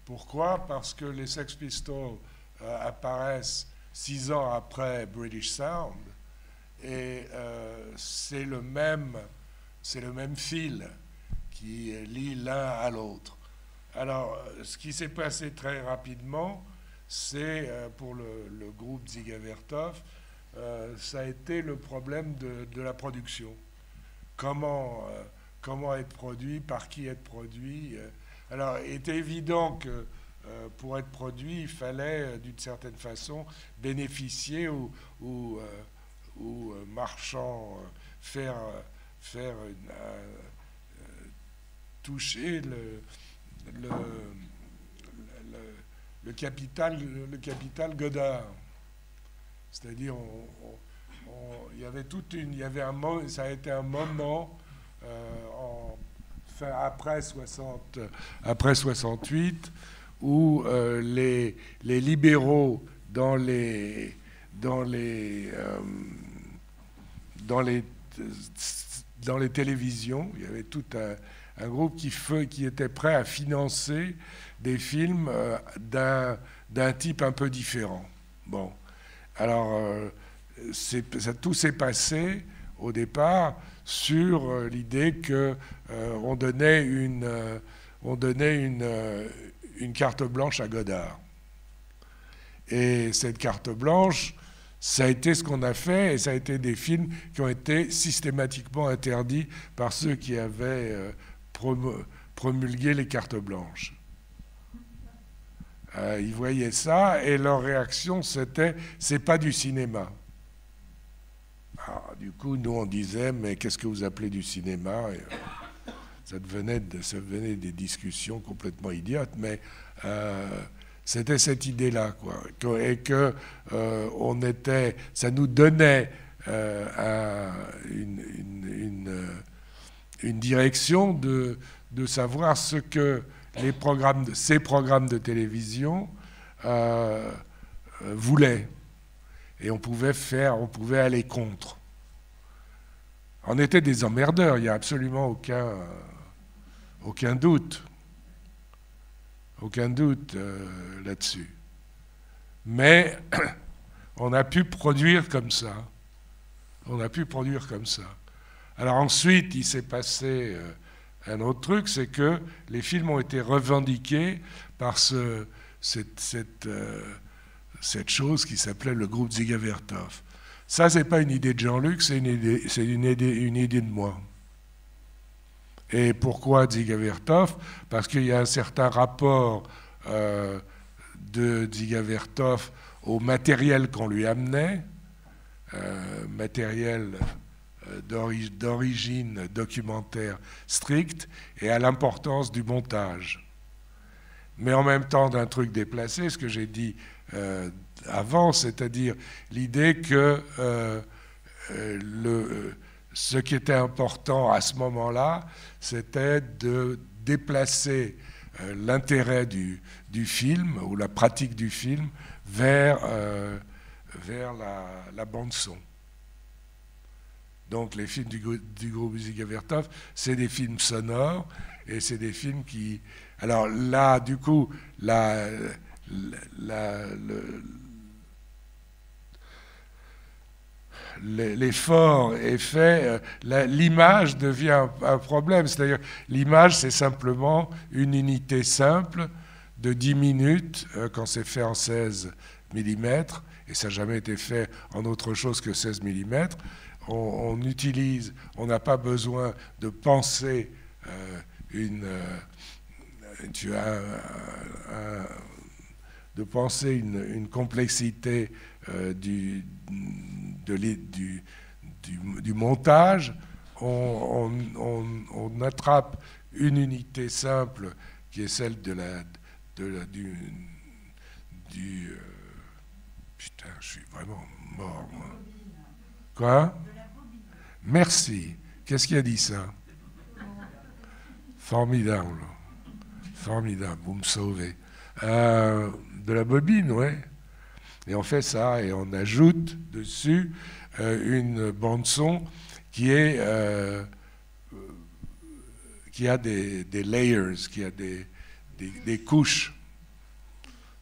Pourquoi? Parce que les Sex Pistols apparaissent 6 ans après British Sound, et c'est le même fil qui lie l'un à l'autre. Alors, ce qui s'est passé très rapidement, c'est pour le groupe Dziga Vertov, ça a été le problème de la production. Comment être produit, par qui être produit. Alors, il était évident que pour être produit, il fallait d'une certaine façon bénéficier ou marchand faire toucher le capital Godard. C'est-à-dire, ça a été un moment après 68 où les libéraux dans les télévisions, il y avait tout un groupe qui était prêt à financer des films d'un type un peu différent. Bon, alors tout s'est passé au départ sur l'idée que on donnait une carte blanche à Godard. Et cette carte blanche, ça a été ce qu'on a fait, et ça a été des films qui ont été systématiquement interdits par ceux qui avaient promulgué les cartes blanches. Ils voyaient ça, et leur réaction, c'était « c'est pas du cinéma ». Alors, du coup, nous, on disait « mais qu'est-ce que vous appelez du cinéma ?» Et ça devenait des discussions complètement idiotes, mais c'était cette idée-là, quoi. Et que ça nous donnait une direction de savoir ce que ces programmes de télévision voulaient. Et on pouvait aller contre. On était des emmerdeurs, il n'y a absolument aucun doute. Aucun doute là-dessus. Mais on a pu produire comme ça. Alors ensuite, il s'est passé un autre truc, c'est que les films ont été revendiqués par cette chose qui s'appelait le groupe Dziga Vertov. Ça, c'est pas une idée de Jean-Luc, c'est une idée de moi. Et pourquoi Dziga Vertov? Parce qu'il y a un certain rapport de Dziga Vertov au matériel qu'on lui amenait, matériel d'origine documentaire stricte, et à l'importance du montage. Mais en même temps d'un truc déplacé, ce que j'ai dit avant, c'est-à-dire l'idée que ce qui était important à ce moment-là, c'était de déplacer l'intérêt du film ou la pratique du film vers la bande-son. Donc les films du groupe Dziga Vertov, c'est des films sonores, et c'est des films qui... Alors là, du coup, l'effort est fait, l'image devient un problème. C'est-à-dire, l'image, c'est simplement une unité simple de 10 minutes quand c'est fait en 16 mm, et ça n'a jamais été fait en autre chose que 16 mm. On n'a pas besoin de penser une complexité du montage. On attrape une unité simple qui est celle putain, je suis vraiment mort, moi. Quoi? Merci. Qu'est-ce qui a dit ça? Formidable. Formidable, vous me sauvez. De la bobine, ouais. Et on fait ça et on ajoute dessus une bande-son qui a des layers, qui a des couches.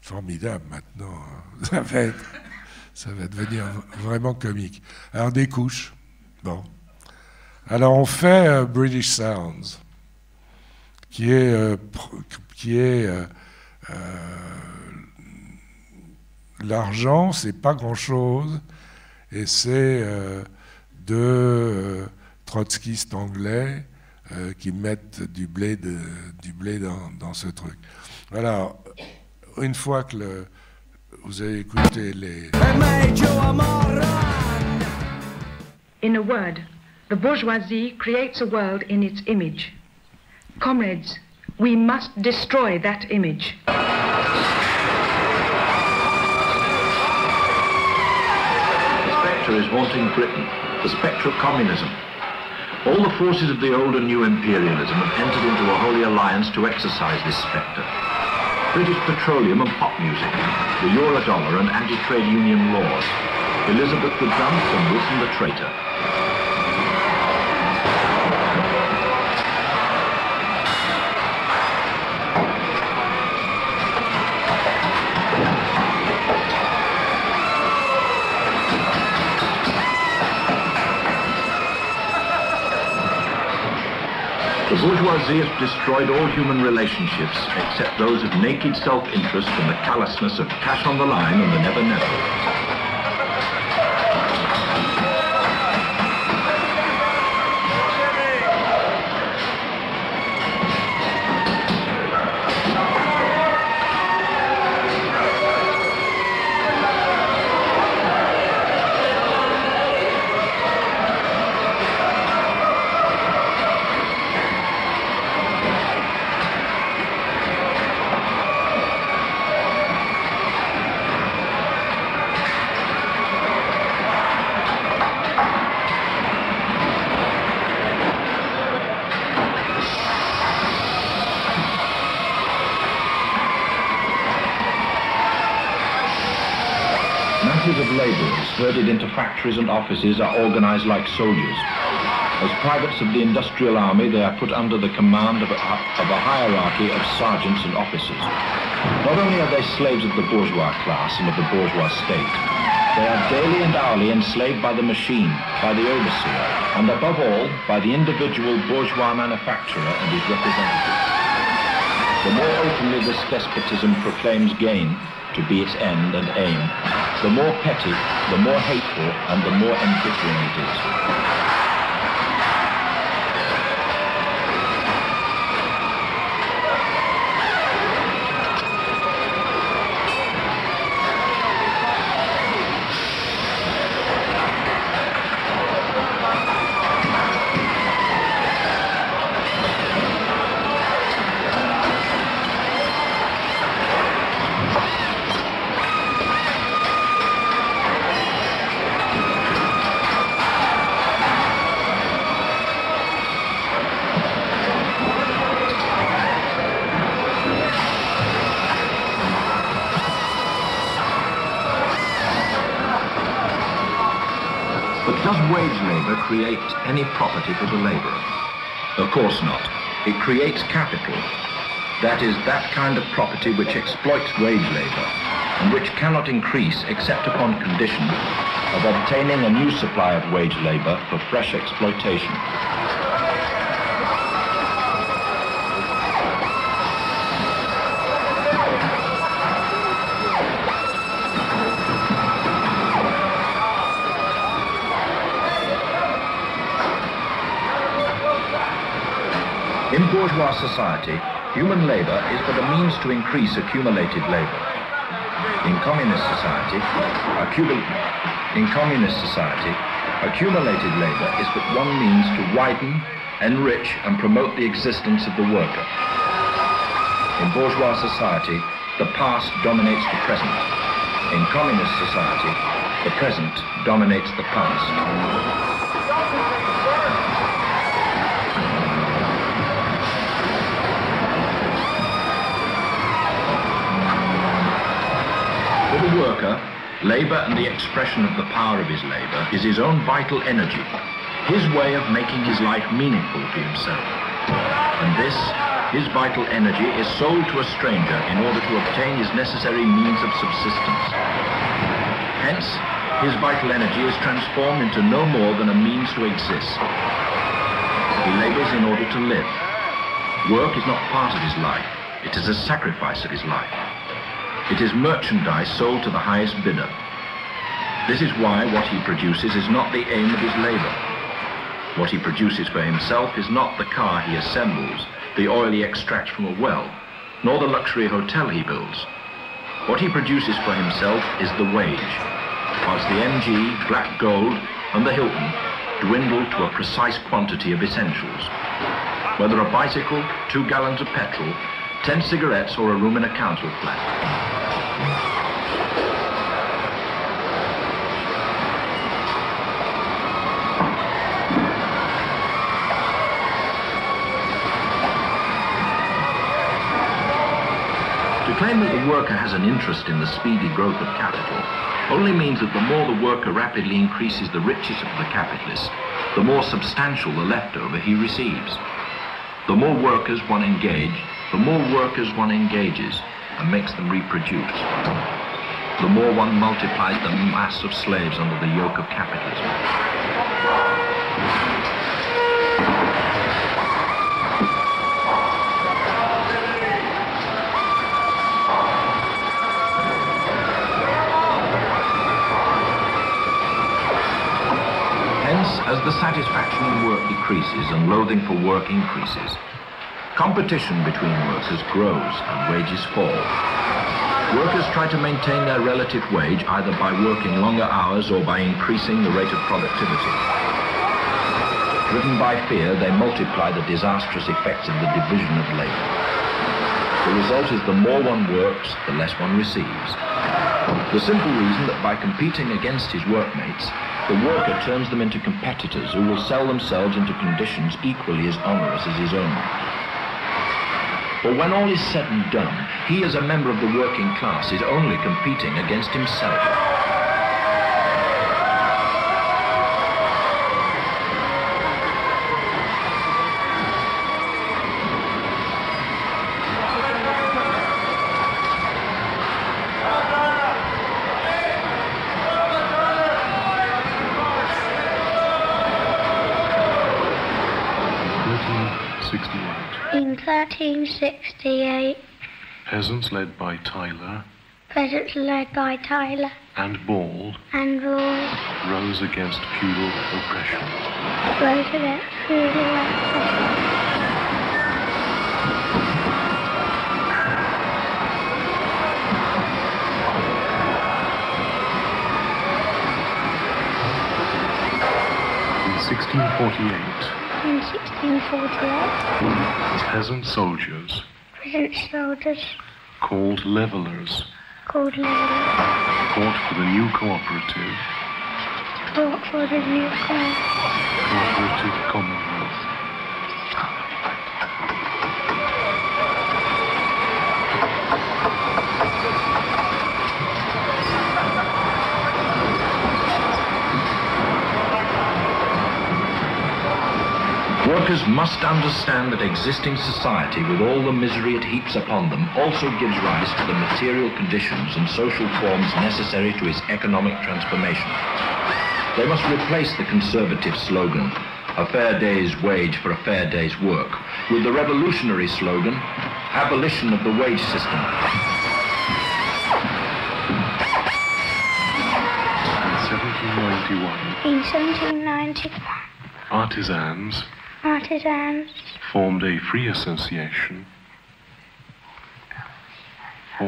Formidable maintenant, ça va devenir vraiment comique. Alors des couches, bon. Alors on fait British Sounds, qui est l'argent, c'est pas grand-chose, et c'est deux trotskistes anglais qui mettent du blé dans ce truc. Voilà. Une fois que vous avez écouté les...
In a word, the bourgeoisie creates a world in its image. Comrades, we must destroy that image.
The spectre is haunting Britain, the spectre of communism. All the forces of the old and new imperialism have entered into a holy alliance to exorcise this spectre. British petroleum and pop music, the Eurodollar and anti-trade union laws, Elizabeth the Dunce and Wilson the traitor. The bourgeoisie has destroyed all human relationships except those of naked self-interest and the callousness of cash on the line and the never-never. Of labourers herded into factories and offices are organised like soldiers. As privates of the industrial army, they are put under the command of a hierarchy of sergeants and officers. Not only are they slaves of the bourgeois class and of the bourgeois state, they are daily and hourly enslaved by the machine, by the overseer, and above all, by the individual bourgeois manufacturer and his representatives. The more openly this despotism proclaims gain to be its end and aim, the more petty, the more hateful, and the more embittering it is. Does wage labour create any property for the labourer? Of course not. It creates capital. That is, that kind of property which exploits wage labour and which cannot increase except upon condition of obtaining a new supply of wage labour for fresh exploitation. In bourgeois society, human labour is but a means to increase accumulated labour. In communist society, accumulated labour is but one means to widen, enrich and promote the existence of the worker. In bourgeois society, the past dominates the present. In communist society, the present dominates the past. For the worker, labour and the expression of the power of his labour is his own vital energy, his way of making his life meaningful to himself. And this, his vital energy, is sold to a stranger in order to obtain his necessary means of subsistence. Hence, his vital energy is transformed into no more than a means to exist. He labours in order to live. Work is not part of his life, it is a sacrifice of his life. It is merchandise sold to the highest bidder. This is why what he produces is not the aim of his labour. What he produces for himself is not the car he assembles, the oil he extracts from a well, nor the luxury hotel he builds. What he produces for himself is the wage, whilst the MG, Black Gold, and the Hilton dwindle to a precise quantity of essentials. Whether a bicycle, 2 gallons of petrol, 10 cigarettes, or a room in a council flat. To claim that the worker has an interest in the speedy growth of capital only means that the more the worker rapidly increases the riches of the capitalist, the more substantial the leftover he receives. The more workers one engages and makes them reproduce, the more one multiplies the mass of slaves under the yoke of capitalism. As the satisfaction in work decreases and loathing for work increases, competition between workers grows and wages fall. Workers try to maintain their relative wage either by working longer hours or by increasing the rate of productivity. Driven by fear, they multiply the disastrous effects of the division of labour. The result is the more one works, the less one receives. The simple reason that by competing against his workmates, the worker turns them into competitors who will sell themselves into conditions equally as onerous as his own. But when all is said and done, he as a member of the working class is only competing against himself.
In 1368,
peasants led by Tyler
and
Ball rose against feudal oppression. In 1648, peasant soldiers called levelers fought for the new cooperative commonwealth.
Workers must understand that existing society, with all the misery it heaps upon them, also gives rise to the material conditions and social forms necessary to its economic transformation. They must replace the conservative slogan, "A fair day's wage for a fair day's work," with the revolutionary slogan, "Abolition of the wage system."
In 1791,
artisans formed a free association to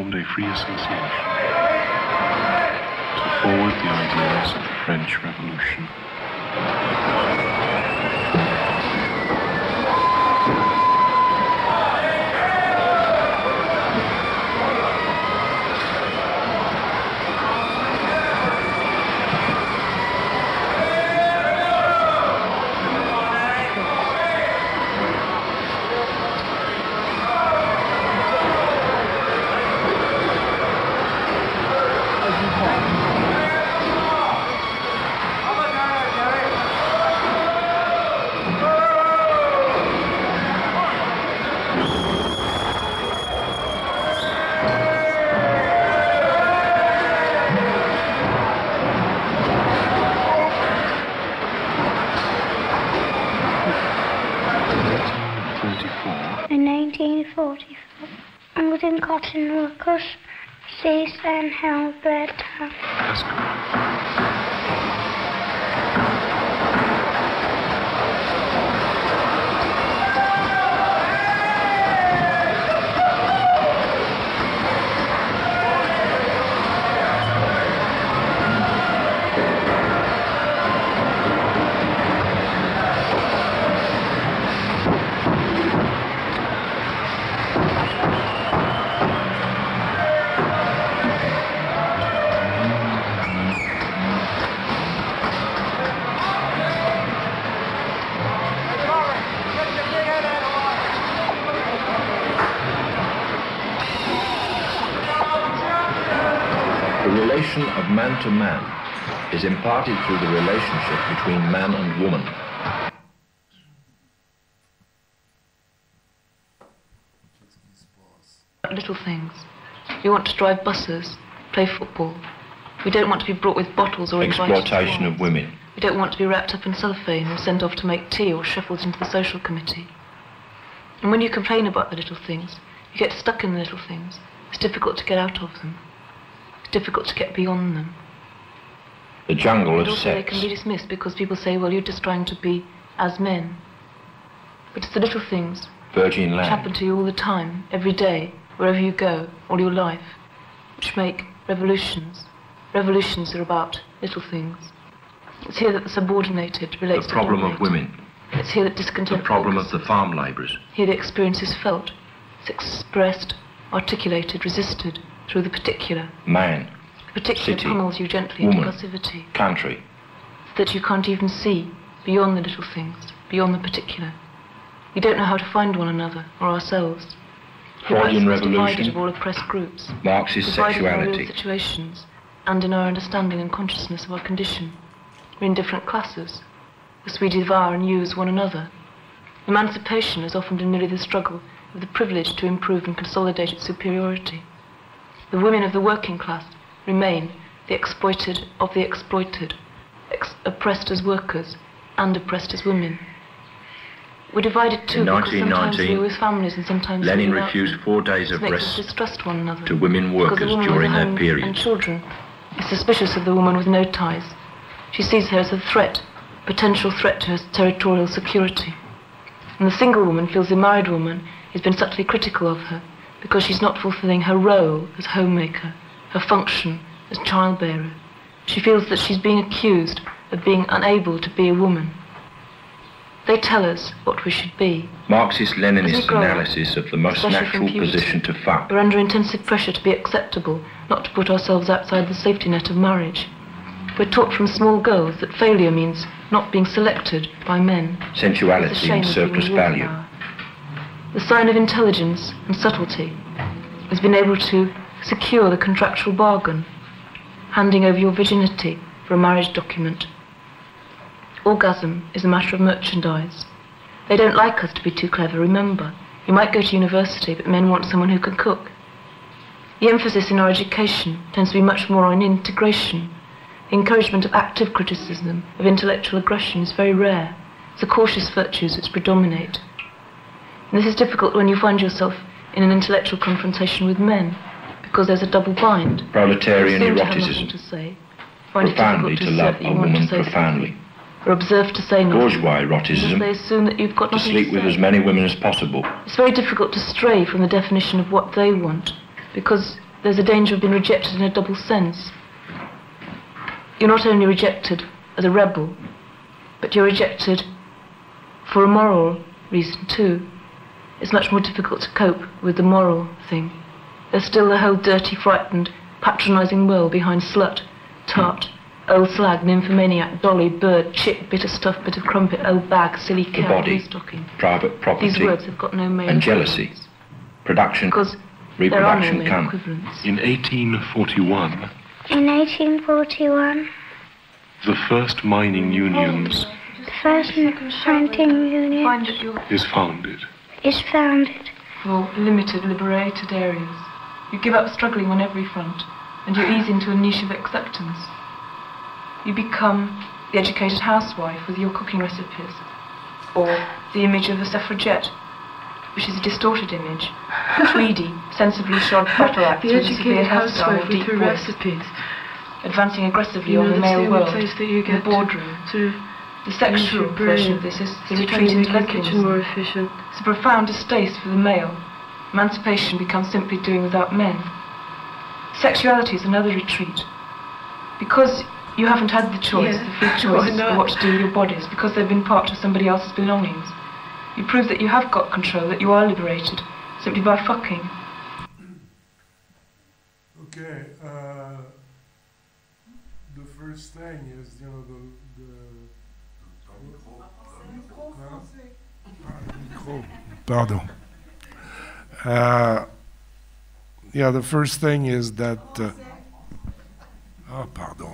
forward the ideas of the French Revolution. 1944?
In 1944, I was in cotton workers, Cease and Hell Bread Town.
That's good.
Of man to man is imparted through the relationship between man and woman.
Little things. We want to drive buses, play football. We don't want to be brought with bottles or
exploitation of women.
We don't want to be wrapped up in cellophane and sent off to make tea or shuffled into the social committee. And when you complain about the little things, you get stuck in the little things. It's difficult to get out of them. Difficult to get beyond them.
The jungle of
also
sex.
They can be dismissed because people say, well, you're just trying to be as men. But it's the little things
Virgin land.
which happen to you all the time, every day, wherever you go, all your life, which make revolutions. Revolutions are about little things. It's here that the subordinated relates to the
problem of women.
It's here that discontent.
The problem of the farm labourers.
Here the experience is felt. It's expressed, articulated, resisted. Through the particular.
Man.
The particular
city,
pummels you gently
woman,
into passivity.
Country.
That you can't even see beyond the little things, beyond the particular. You don't know how to find one another or ourselves.
Freudian revolution.
Divided of all oppressed groups.
Marxist
divided
sexuality.
in our real situations and in our understanding and consciousness of our condition. We're in different classes. Thus we devour and use one another. Emancipation has often been merely the struggle of the privilege to improve and consolidate its superiority. The women of the working class remain the exploited of the exploited, oppressed as workers and oppressed as women. We're divided too because sometimes we're with families and sometimes
Lenin
we're
refused 4 days of rest
distrust one another
to women workers during their period.
And children is suspicious of the woman with no ties. She sees her as a threat, potential threat to her territorial security. And the single woman feels the married woman has been subtly critical of her, because she's not fulfilling her role as homemaker, her function as childbearer. She feels that she's being accused of being unable to be a woman. They tell us what we should be.
Marxist-Leninist analysis of the most natural position to fuck.
We're under intensive pressure to be acceptable, not to put ourselves outside the safety net of marriage. We're taught from small girls that failure means not being selected by men.
Sensuality and surplus value.
The sign of intelligence and subtlety has been able to secure the contractual bargain, handing over your virginity for a marriage document. Orgasm is a matter of merchandise. They don't like us to be too clever, remember. You might go to university, but men want someone who can cook. The emphasis in our education tends to be much more on integration. The encouragement of active criticism, of intellectual aggression is very rare. It's the cautious virtues which predominate. And this is difficult when you find yourself in an intellectual confrontation with men, because there's a double bind.
Proletarian
You seem
eroticism.
to say.
Profoundly to love a woman profoundly.
Or observe to say nothing.
Bourgeois eroticism.
They assume that you've got
To
nothing
sleep
to
with
say.
as many women as possible.
It's very difficult to stray from the definition of what they want, because there's a danger of being rejected in a double sense. You're not only rejected as a rebel, but you're rejected for a moral reason too. It's much more difficult to cope with the moral thing. There's still the whole dirty, frightened, patronising world behind slut, tart, old slag, nymphomaniac, dolly, bird, chip, bit of stuff, bit of crumpet, old bag, silly
The
cow,
body,
stocking.
private property,
These words have got no male
and jealousy, production,
because
reproduction
there are no male equivalents.
In 1841,
In 1841,
the first mining unions
the first hunting union
is founded.
is founded.
For limited, liberated areas. You give up struggling on every front, and you ease into a niche of acceptance. You become the educated housewife with your cooking recipes, or the image of a suffragette, which is a distorted image. Tweedy, sensibly shod battle axe with a severe hairstyle of deep voice, advancing aggressively on the male world in the boardroom. The sexual version of this is the retreat into lesbianism. It's a profound distaste for the male. Emancipation becomes simply doing without men. Sexuality is another retreat. Because you haven't had the choice, the free choice of what to do with your bodies, because they've been part of somebody else's belongings. You prove that you have got control, that you are liberated, simply by fucking.
Okay, the first thing is, you know, Pardon. Yeah, the first thing is that... Oh, pardon.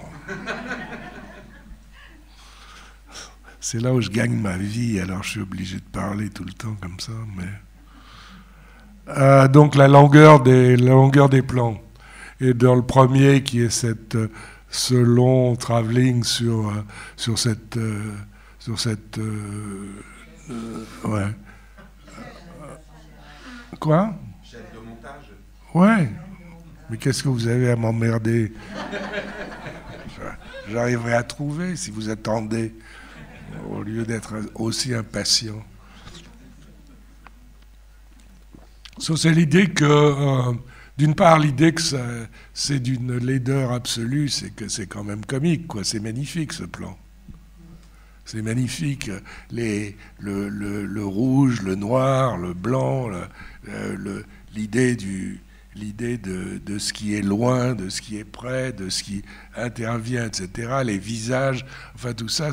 C'est là où je gagne ma vie, alors je suis obligé de parler tout le temps comme ça. Mais donc la longueur des plans. Et dans le premier, qui est ce long travelling sur cette ouais. Quoi?
Chaîne de montage.
Ouais. Mais qu'est-ce que vous avez à m'emmerder? J'arriverai à trouver si vous attendez, au lieu d'être aussi impatient. So, c'est l'idée que, d'une part, l'idée que c'est d'une laideur absolue, c'est que c'est quand même comique, quoi. C'est magnifique, ce plan. C'est magnifique. Le rouge, le noir, le blanc, l'idée de ce qui est loin, de ce qui est près, de ce qui intervient, etc. Les visages, enfin tout ça,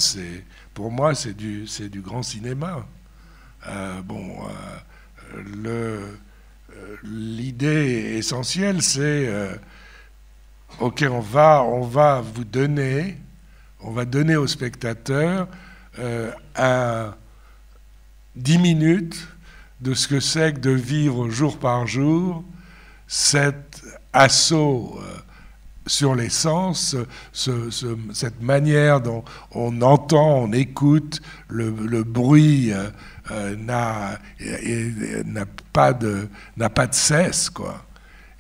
pour moi, c'est du grand cinéma. L'idée essentielle, c'est ok, on va donner au spectateur 10 minutes de ce que c'est que de vivre jour par jour cet assaut sur les sens, cette manière dont on entend, on écoute, le bruit n'a pas de cesse, quoi.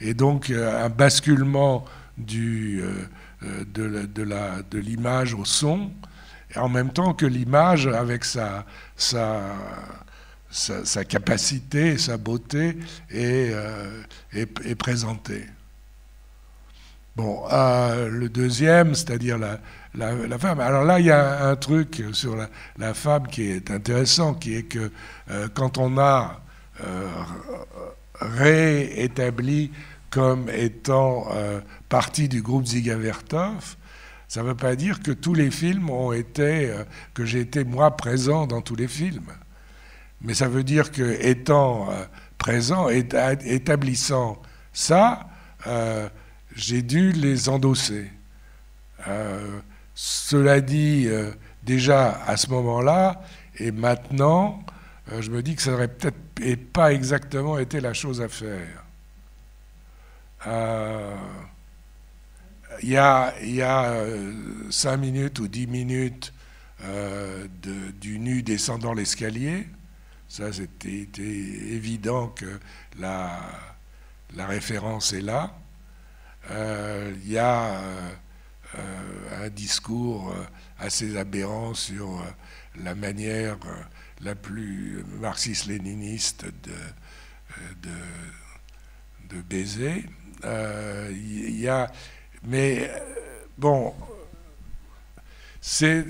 Et donc un basculement de l'image au son, et en même temps que l'image, avec sa capacité, sa beauté, est présentée. Bon, le deuxième, c'est-à-dire la femme. Alors là, il y a un truc sur la femme qui est intéressant, qui est que quand on a réétabli comme étant partie du groupe Dziga Vertov, ça ne veut pas dire que tous les films que j'ai été moi présent dans tous les films. Mais ça veut dire que étant présent, établissant ça, j'ai dû les endosser. Cela dit, déjà à ce moment-là, et maintenant, je me dis que ça n'aurait peut-être pas exactement été la chose à faire. Il y a 5 minutes ou 10 minutes du nu descendant l'escalier. Ça, c'était évident que la référence est là. Il y a un discours assez aberrant sur la manière la plus marxiste-léniniste de baiser. Mais bon, c'est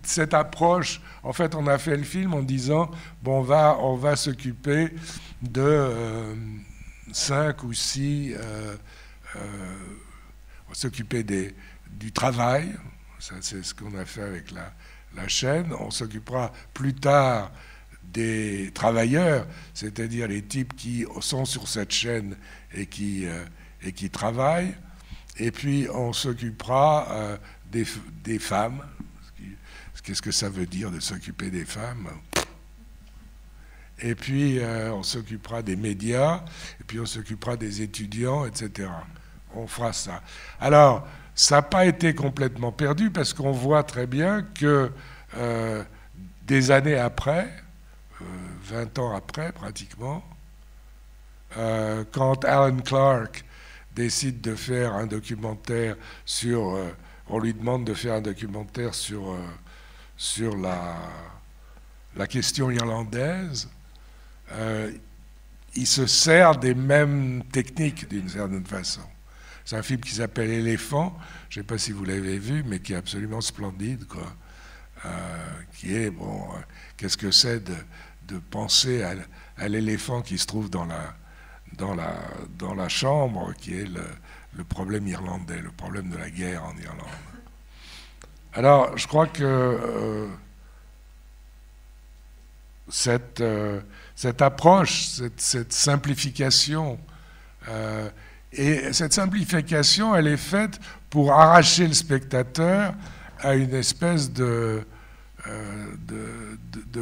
cette approche. En fait, on a fait le film en disant bon, on va s'occuper de 5 ou 6, on va s'occuper du travail. Ça, c'est ce qu'on a fait avec la chaîne. On s'occupera plus tard des travailleurs, c'est-à-dire les types qui sont sur cette chaîne et qui travaillent. Et puis on s'occupera des femmes. Qu'est-ce que ça veut dire de s'occuper des femmes? Et puis on s'occupera des médias, et puis on s'occupera des étudiants, etc. On fera ça. Alors, ça n'a pas été complètement perdu, parce qu'on voit très bien que des années après, 20 ans après, pratiquement, quand Alan Clark décide de faire un documentaire sur... on lui demande de faire un documentaire sur la question irlandaise, il se sert des mêmes techniques d'une certaine façon. C'est un film qui s'appelle Éléphant, je ne sais pas si vous l'avez vu, mais qui est absolument splendide, quoi. Qui est, bon, qu'est-ce que c'est de penser à l'éléphant qui se trouve dans la chambre, qui est le problème irlandais, le problème de la guerre en Irlande. Alors, je crois que cette approche, cette simplification, et cette simplification, elle est faite pour arracher le spectateur à une espèce de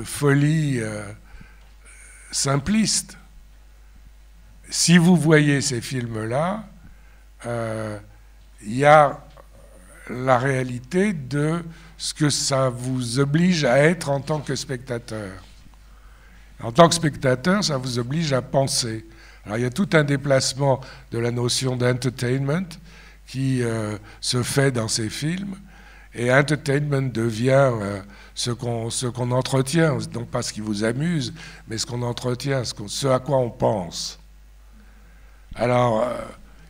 folie simpliste. Si vous voyez ces films-là, il y a la réalité de ce que ça vous oblige à être en tant que spectateur. En tant que spectateur, ça vous oblige à penser. Alors, il y a tout un déplacement de la notion d'entertainment qui se fait dans ces films, et entertainment devient ce qu'on entretient, non pas ce qui vous amuse, mais ce qu'on entretient, ce à quoi on pense. Alors,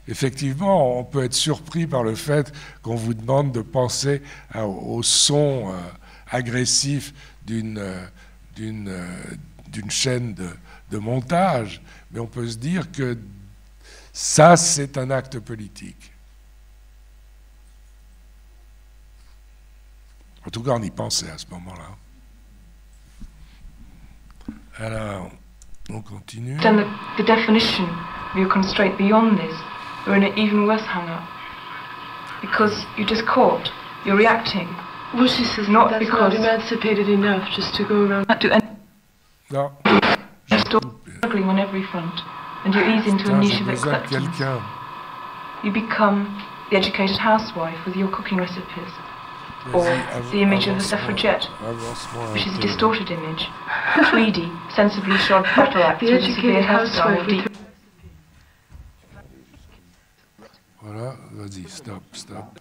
effectivement, on peut être surpris par le fait qu'on vous demande de penser au son agressif d'une chaîne de montage, mais on peut se dire que ça, c'est un acte politique. En tout cas, on y pensait à ce moment-là. Alors, on continue.
Then the definition of your constraint beyond this, we're in an even worse hang-up. Because you just caught, you're reacting.
Well, she says
not
that's
because
not emancipated enough just to go around.
No.
Struggling on every front, and you ease into a niche of acceptance. You become the educated housewife with your cooking recipes, or the image of a suffragette, which is a distorted image, tweedy, sensibly shod battle axe with a severe hairstyle.
Voilà, vas-y, stop,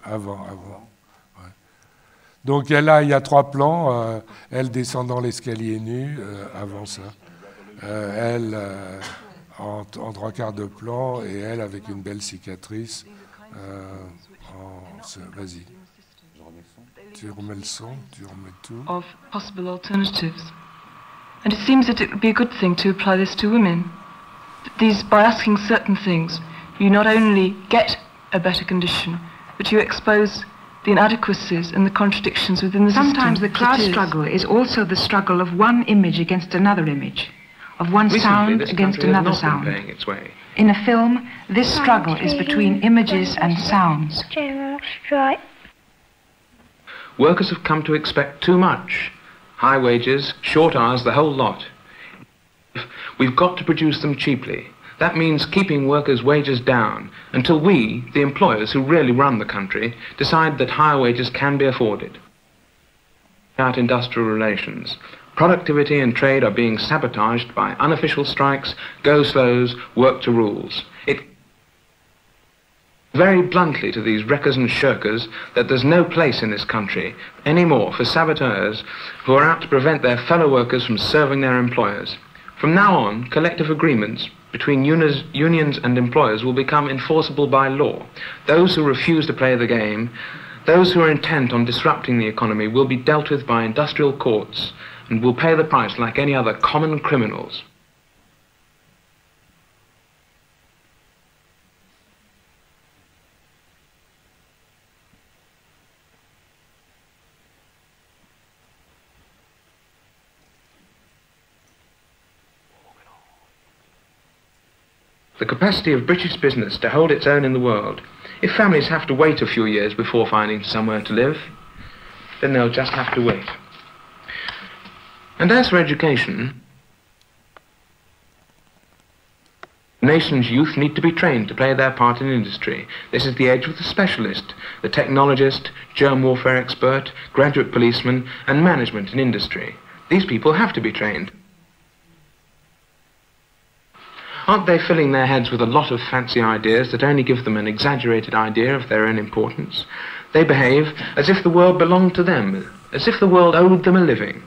avant. Ouais. Donc là, il y a 3 plans, elle descendant l'escalier nu, avant ça. Elle en 3/4 de plan, et elle avec une belle cicatrice. Vas-y. Tu remets le son, tu remets tout.
Of possible alternatives. And it seems that it would be a good thing to apply this to women. These, by asking certain things, you not only get a better condition, but you expose the inadequacies and the contradictions within the system.
Sometimes the class struggle is also the struggle of one image against another image, of one sound against another sound. In a film, this struggle is between images and sounds.
Workers have come to expect too much. High wages, short hours, the whole lot. We've got to produce them cheaply. That means keeping workers' wages down until we, the employers who really run the country, decide that higher wages can be afforded. Out industrial relations. Productivity and trade are being sabotaged by unofficial strikes, go-slows, work to rules. It very bluntly to these wreckers and shirkers that there's no place in this country anymore for saboteurs who are out to prevent their fellow workers from serving their employers. From now on, collective agreements between unions and employers will become enforceable by law. Those who refuse to play the game, those who are intent on disrupting the economy, will be dealt with by industrial courts and will pay the price like any other common criminals. The capacity of British business to hold its own in the world. If families have to wait a few years before finding somewhere to live, then they'll just have to wait. And as for education, the nation's youth need to be trained to play their part in industry. This is the age of the specialist, the technologist, germ warfare expert, graduate policeman, and management in industry. These people have to be trained. Aren't they filling their heads with a lot of fancy ideas that only give them an exaggerated idea of their own importance? They behave as if the world belonged to them, as if the world owed them a living.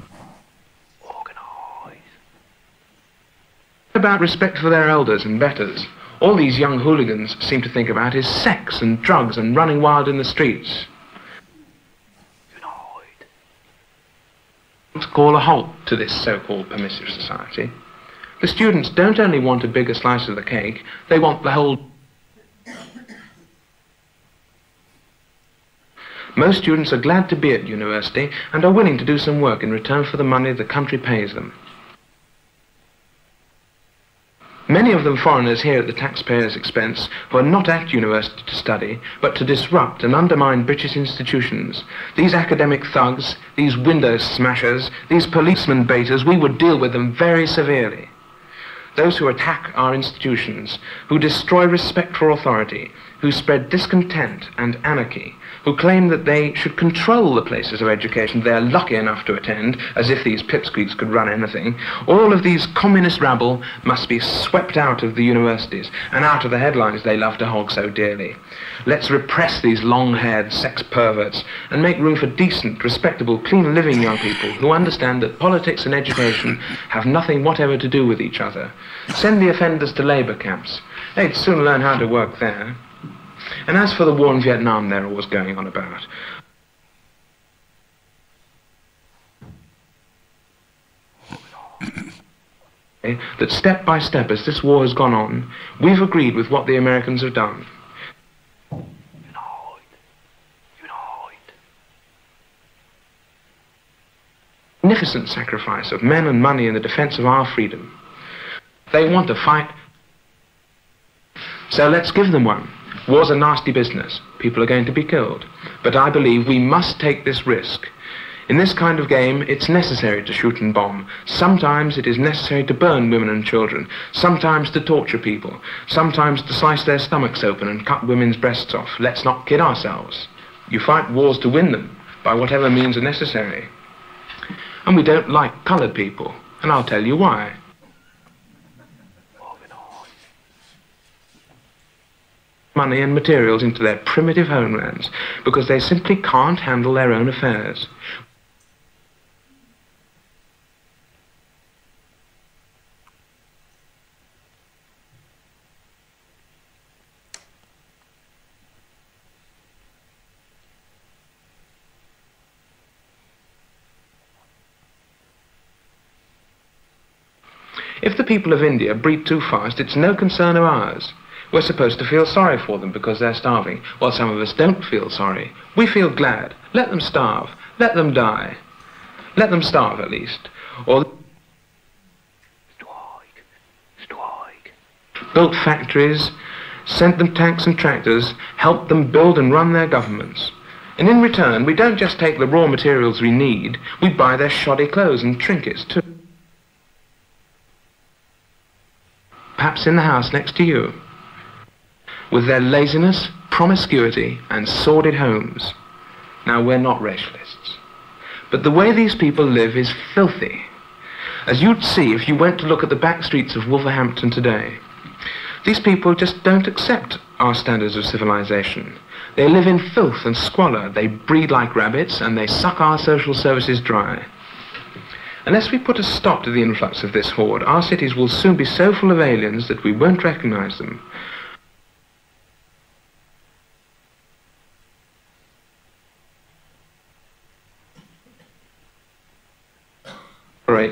About respect for their elders and betters. All these young hooligans seem to think about is sex and drugs and running wild in the streets. To call a halt to this so-called permissive society. The students don't only want a bigger slice of the cake, they want the whole... Most students are glad to be at university and are willing to do some work in return for the money the country pays them. Many of them foreigners here at the taxpayers' expense who are not at university to study, but to disrupt and undermine British institutions. These academic thugs, these window smashers, these policeman baiters, we would deal with them very severely. Those who attack our institutions, who destroy respect for authority, who spread discontent and anarchy, who claim that they should control the places of education they are lucky enough to attend, as if these pipsqueaks could run anything, all of these communist rabble must be swept out of the universities and out of the headlines they love to hog so dearly. Let's repress these long-haired sex perverts and make room for decent, respectable, clean-living young people who understand that politics and education have nothing whatever to do with each other. Send the offenders to labour camps. They'd soon learn how to work there. And as for the war in Vietnam they're always going on about, that step by step as this war has gone on, we've agreed with what the Americans have done. Magnificent sacrifice of men and money in the defense of our freedom. They want to fight, so let's give them one. War's a nasty business. People are going to be killed. But I believe we must take this risk. In this kind of game, it's necessary to shoot and bomb. Sometimes it is necessary to burn women and children. Sometimes to torture people. Sometimes to slice their stomachs open and cut women's breasts off. Let's not kid ourselves. You fight wars to win them, by whatever means are necessary. And we don't like coloured people, and I'll tell you why. Money and materials into their primitive homelands because they simply can't handle their own affairs. If the people of India breed too fast, it's no concern of ours. We're supposed to feel sorry for them because they're starving. Well, some of us don't feel sorry. We feel glad. Let them starve. Let them die. Let them starve, at least. Or built factories, sent them tanks and tractors, helped them build and run their governments. And in return, we don't just take the raw materials we need, we buy their shoddy clothes and trinkets, too. Perhaps in the house next to you. With their laziness, promiscuity, and sordid homes. Now, we're not racialists. But the way these people live is filthy. As you'd see if you went to look at the back streets of Wolverhampton today. These people just don't accept our standards of civilization. They live in filth and squalor. They breed like rabbits, and they suck our social services dry. Unless we put a stop to the influx of this horde, our cities will soon be so full of aliens that we won't recognize them.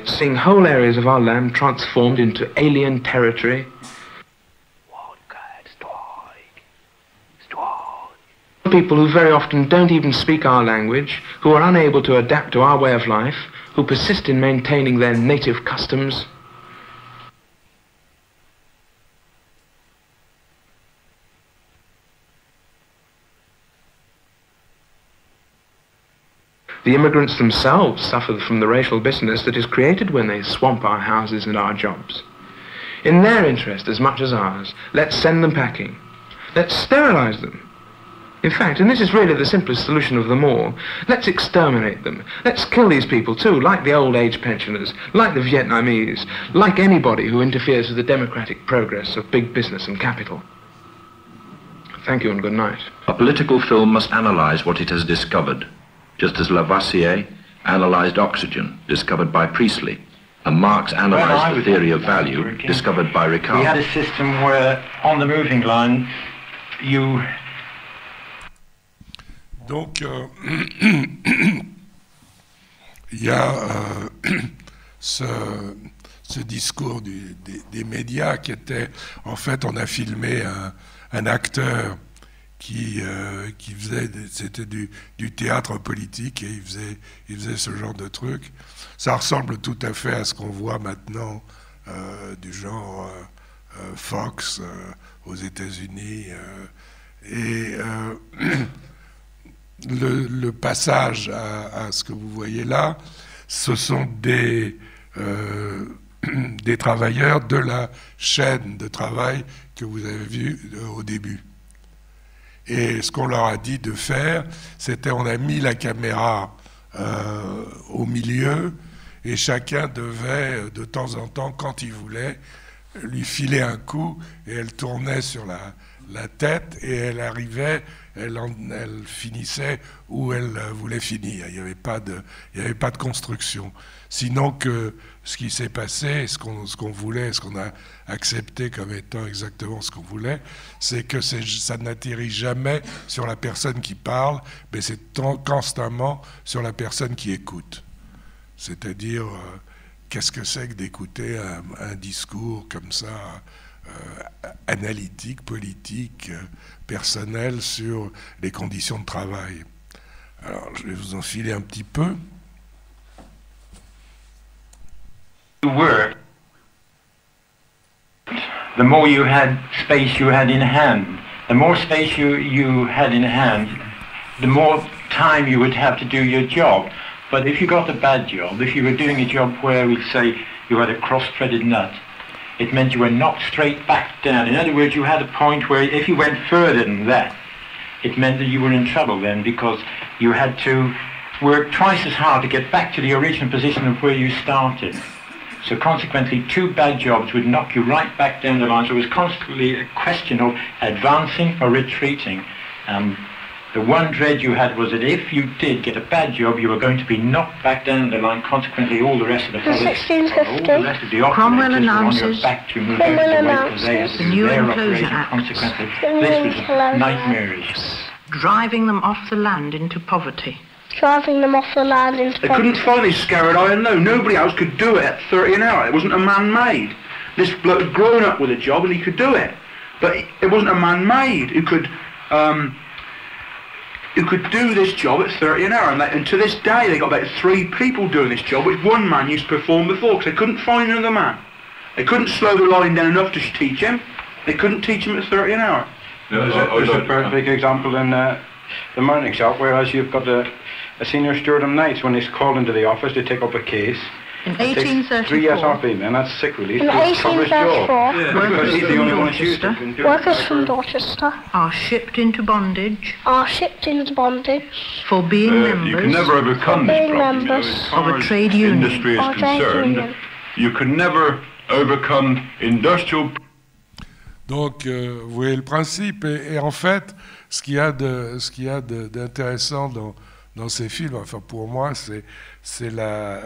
Seeing whole areas of our land transformed into alien territory. People who very often don't even speak our language, who are unable to adapt to our way of life, who persist in maintaining their native customs. The immigrants themselves suffer from the racial bitterness that is created when they swamp our houses and our jobs. In their interest as much as ours, let's send them packing. Let's sterilize them. In fact, and this is really the simplest solution of them all, let's exterminate them. Let's kill these people too, like the old age pensioners, like the Vietnamese, like anybody who interferes with the democratic progress of big business and capital. Thank you and good night.
A political film must analyze what it has discovered, just as Lavoisier analyzed oxygen, discovered by Priestley, and Marx analyzed the theory of value, discovered by Ricardo.
We had a system where, on the moving line, you...
Donc, il y a ce discours des médias qui était, en fait, on a filmé un acteur qui faisait, c'était du théâtre politique, et il faisait ce genre de truc. Ça ressemble tout à fait à ce qu'on voit maintenant du genre Fox aux États-Unis, et le passage à ce que vous voyez là, ce sont des travailleurs de la chaîne de travail que vous avez vu au début. Et ce qu'on leur a dit de faire, c'était on a mis la caméra au milieu, et chacun devait, de temps en temps, quand il voulait, lui filer un coup, et elle tournait sur la tête, et elle arrivait, elle finissait où elle voulait finir. Il n'y avait pas de construction. Sinon que ce qui s'est passé, ce qu'on voulait, ce qu'on a accepté comme étant exactement ce qu'on voulait, c'est que ça n'atterrit jamais sur la personne qui parle, mais c'est constamment sur la personne qui écoute. C'est-à-dire, qu'est-ce que c'est que d'écouter un discours comme ça, analytique, politique, personnel sur les conditions de travail. Alors, je vais vous enfiler un petit peu.
Work, the more you had space you had in hand. The more space you had in hand, the more time you would have to do your job. But if you got a bad job, if you were doing a job where we'd say you had a cross-threaded nut, it meant you were knocked straight back down. In other words, you had a point where if you went further than that, it meant that you were in trouble then, because you had to work twice as hard to get back to the original position of where you started. So consequently, 2 bad jobs would knock you right back down the line. So it was constantly a question of advancing or retreating. The one dread you had was that if you did get a bad job, you were going to be knocked back down the line. Consequently, all the rest of the fellows, all the rest of the
Cromwell
operators were on
announces
your back to move out of the way because they had to
the
do
new
their
Enclosure
operation.
Act.
Consequently, this was nightmarish.
Driving them off the land into poverty.
Driving them off the land into
They couldn't find this scarred iron low. Nobody else could do it at 30 an hour. It wasn't a man-made. This bloke had grown up with a job and he could do it. But it wasn't a man-made who could do this job at 30 an hour. And to this day, they got about 3 people doing this job, which one man used to perform before, because they couldn't find another man. They couldn't slow the line down enough to teach him. They couldn't teach him at 30 an hour.
There's a perfect example in the mining shop, whereas you've got a senior steward on nights. When he's called into the office to take up a case,
in
it takes 3 SRP, and that's sick release.
In 1834,
because he's the only one who's used it.
Workers from Dorchester
are shipped into bondage.
For
being members.
You can never overcome this problem.
As
far as trade union.
Industry is concerned, you can never overcome industrial.
Donc, vous voyez le principe, et en fait, ce qu'il y a d'intéressant dans ces films, enfin pour moi, c'est la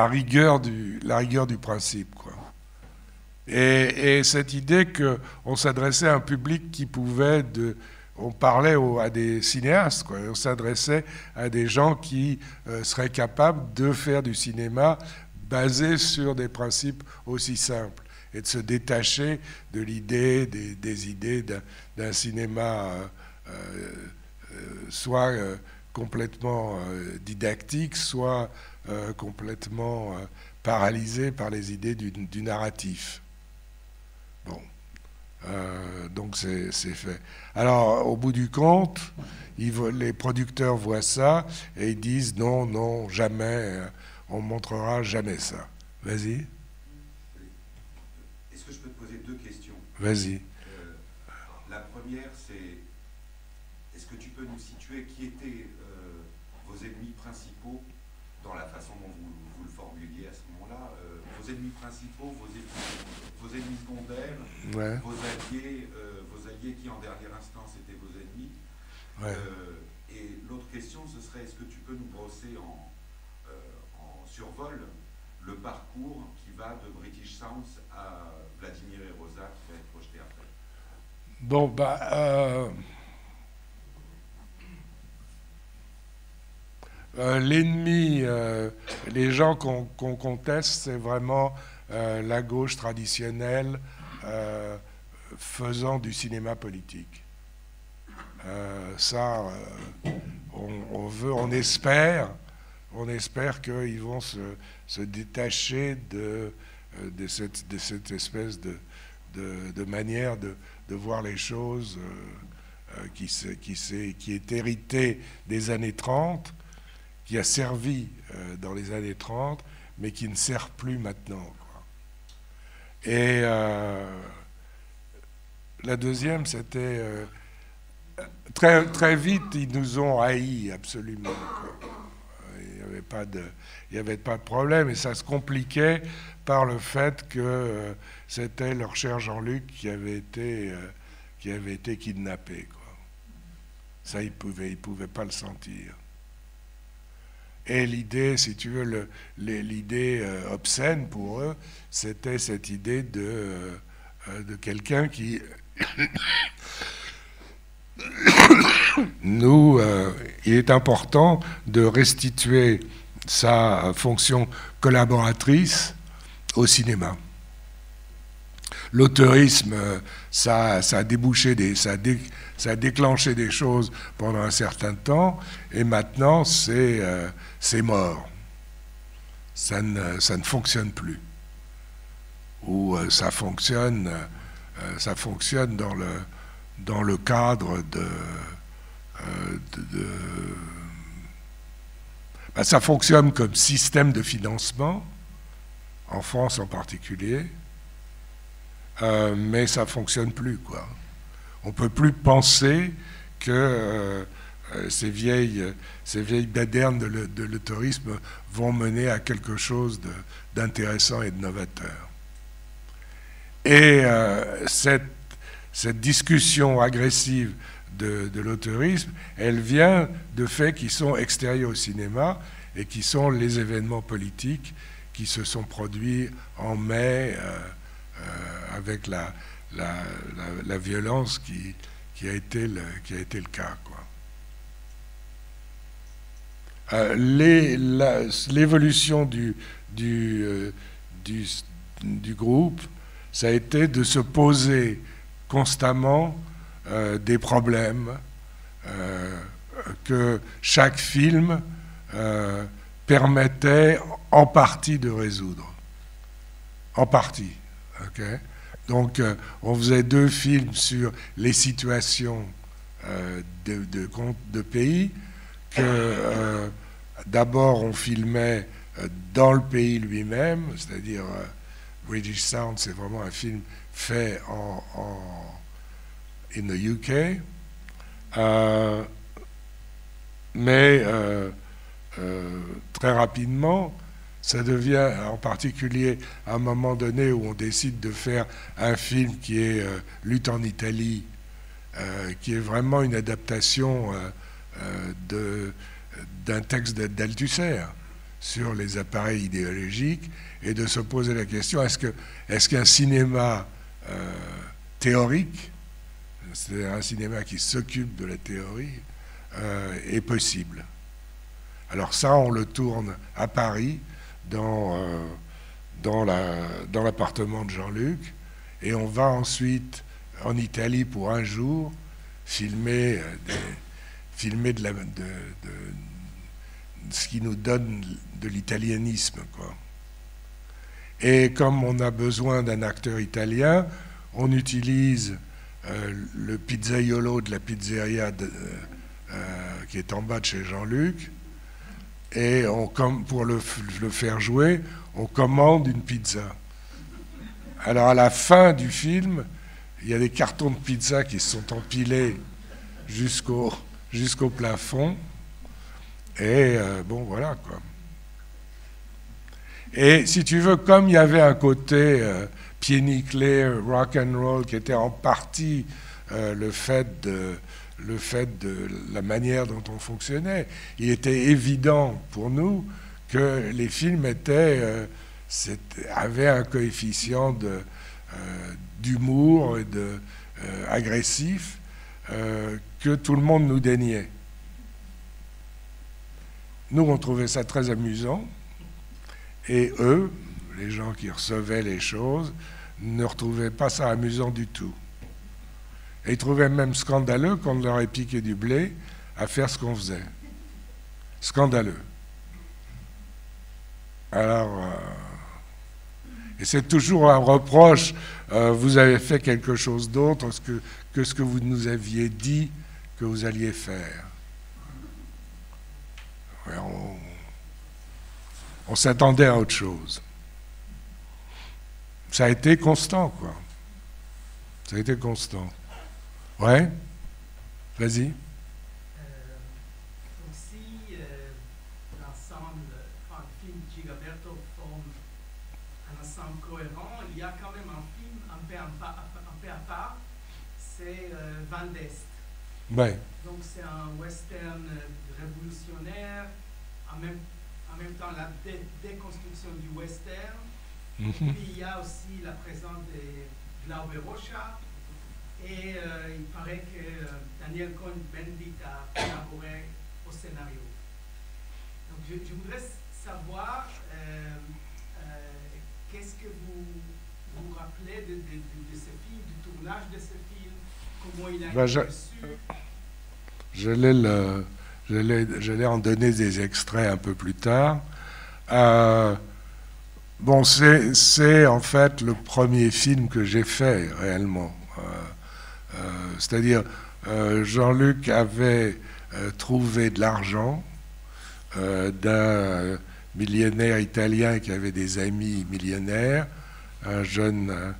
rigueur du principe, quoi. Et cette idée qu'on s'adressait à un public qui pouvait, on parlait à des cinéastes, quoi. On s'adressait à des gens qui seraient capables de faire du cinéma basé sur des principes aussi simples, et de se détacher de l'idée, des idées d'un cinéma soit complètement didactique, soit complètement paralysé par les idées du narratif. Bon, donc c'est fait. Alors, au bout du compte, les producteurs voient ça et ils disent non, jamais, on montrera jamais ça. Vas-y.
Est-ce que je peux te poser 2 questions?
Vas-y.
La première, c'est, est-ce que tu peux nous situer qui étaient vos ennemis principaux dans la façon dont vous le formuliez à ce moment-là, vos ennemis principaux, vos ennemis secondaires,
ouais.
vos alliés qui en dernière instance étaient vos ennemis.
Ouais.
Et l'autre question, ce serait, est-ce que tu peux nous brosser en survol le parcours qui va de British Sounds à Vladimir et Rosa qui va être projeté après?
Bon, l'ennemi, les gens qu'on conteste, c'est vraiment la gauche traditionnelle faisant du cinéma politique. On espère qu'ils vont se détacher de cette espèce de manière de voir les choses qui est héritée des années 30, qui a servi dans les années 30, mais qui ne sert plus maintenant, quoi. Et la deuxième, c'était très vite, ils nous ont haïs absolument, quoi. Il n'y avait pas de problème, et ça se compliquait par le fait que c'était leur cher Jean-Luc qui avait été kidnappé, quoi. Ça, ils pouvaient pas le sentir. Et l'idée, si tu veux, l'idée obscène pour eux, c'était cette idée de quelqu'un qui il est important de restituer sa fonction collaboratrice au cinéma. L'auteurisme, ça a débouché ça a déclenché des choses pendant un certain temps, et maintenant c'est mort. Ça ne fonctionne plus. Ou ça fonctionne dans le cadre ça fonctionne comme système de financement, en France en particulier, mais ça ne fonctionne plus, quoi. On ne peut plus penser que ces vieilles badernes de l'auteurisme vont mener à quelque chose d'intéressant et de novateur. Et cette discussion agressive de l'auteurisme, elle vient de faits qui sont extérieurs au cinéma et qui sont les événements politiques qui se sont produits en mai avec la violence qui a été le cas, quoi. L'évolution du groupe, ça a été de se poser constamment des problèmes que chaque film permettait en partie de résoudre. En partie. Okay? Donc, on faisait 2 films sur les situations de pays que d'abord on filmait dans le pays lui-même, c'est-à-dire British Sound, c'est vraiment un film fait in the UK, mais très rapidement, ça devient, en particulier à un moment donné où on décide de faire un film qui est Lutte en Italie, qui est vraiment une adaptation d'un texte d'Althusser sur les appareils idéologiques, et de se poser la question, est-ce qu'un cinéma théorique, c'est un cinéma qui s'occupe de la théorie, est possible? Alors ça, on le tourne à Paris, dans l'appartement de Jean-Luc, et on va ensuite en Italie pour un jour filmer de ce qui nous donne de l'italianisme, quoi. Et comme on a besoin d'un acteur italien, on utilise le pizzaiolo de la pizzeria qui est en bas de chez Jean-Luc, et pour le faire jouer, on commande une pizza. Alors à la fin du film, il y a des cartons de pizza qui se sont empilés jusqu'au plafond. Et bon, voilà, quoi. Et si tu veux, comme il y avait un côté pied nickelé, rock and roll, qui était en partie le fait de la manière dont on fonctionnait, il était évident pour nous que les films avaient un coefficient d'humour et agressif que tout le monde nous déniait. Nous, on trouvait ça très amusant, et eux, les gens qui recevaient les choses, ne retrouvaient pas ça amusant du tout. Et ils trouvaient même scandaleux qu'on leur ait piqué du blé à faire ce qu'on faisait. Scandaleux. Alors, et c'est toujours un reproche, vous avez fait quelque chose d'autre que ce que vous nous aviez dit que vous alliez faire. Ouais, on s'attendait à autre chose. Ça a été constant, quoi. Ça a été constant. Ouais? Vas-y.
Donc si l'ensemble, enfin, le film de Gigaberto forme un ensemble cohérent, il y a quand même un film un peu à part, c'est Van d'Est.
Ouais.
Donc c'est un western révolutionnaire, en même temps la déconstruction du western. Et puis il y a aussi la présence de Glaube Rocha. Et il paraît que Daniel Cohn-Bendit a collaboré au scénario. Donc je voudrais savoir qu'est-ce que vous vous rappelez de ce film, du tournage de ce film, comment il a été reçu. J'allais en donner des extraits un peu plus tard. Bon, c'est en fait le premier film que j'ai fait réellement. C'est-à-dire, Jean-Luc avait trouvé de l'argent d'un millionnaire italien qui avait des amis millionnaires, un jeune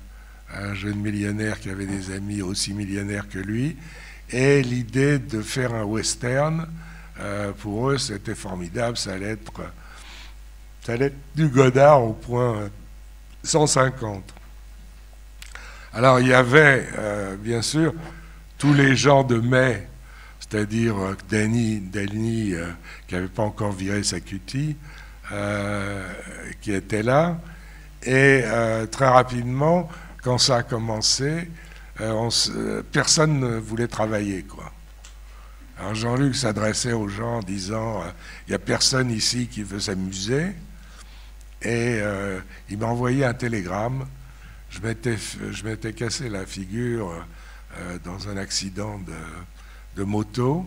millionnaire qui avait des amis aussi millionnaires que lui, et l'idée de faire un western, pour eux, c'était formidable, ça allait être du Godard au point 150. Alors il y avait, bien sûr, tous les gens de mai, c'est-à-dire Danny qui n'avait pas encore viré sa cutie, qui était là, et très rapidement, quand ça a commencé, personne ne voulait travailler, quoi. Alors Jean-Luc s'adressait aux gens en disant il n'y a personne ici qui veut s'amuser, et il m'a envoyé un télégramme. Je m'étais cassé la figure dans un accident de moto.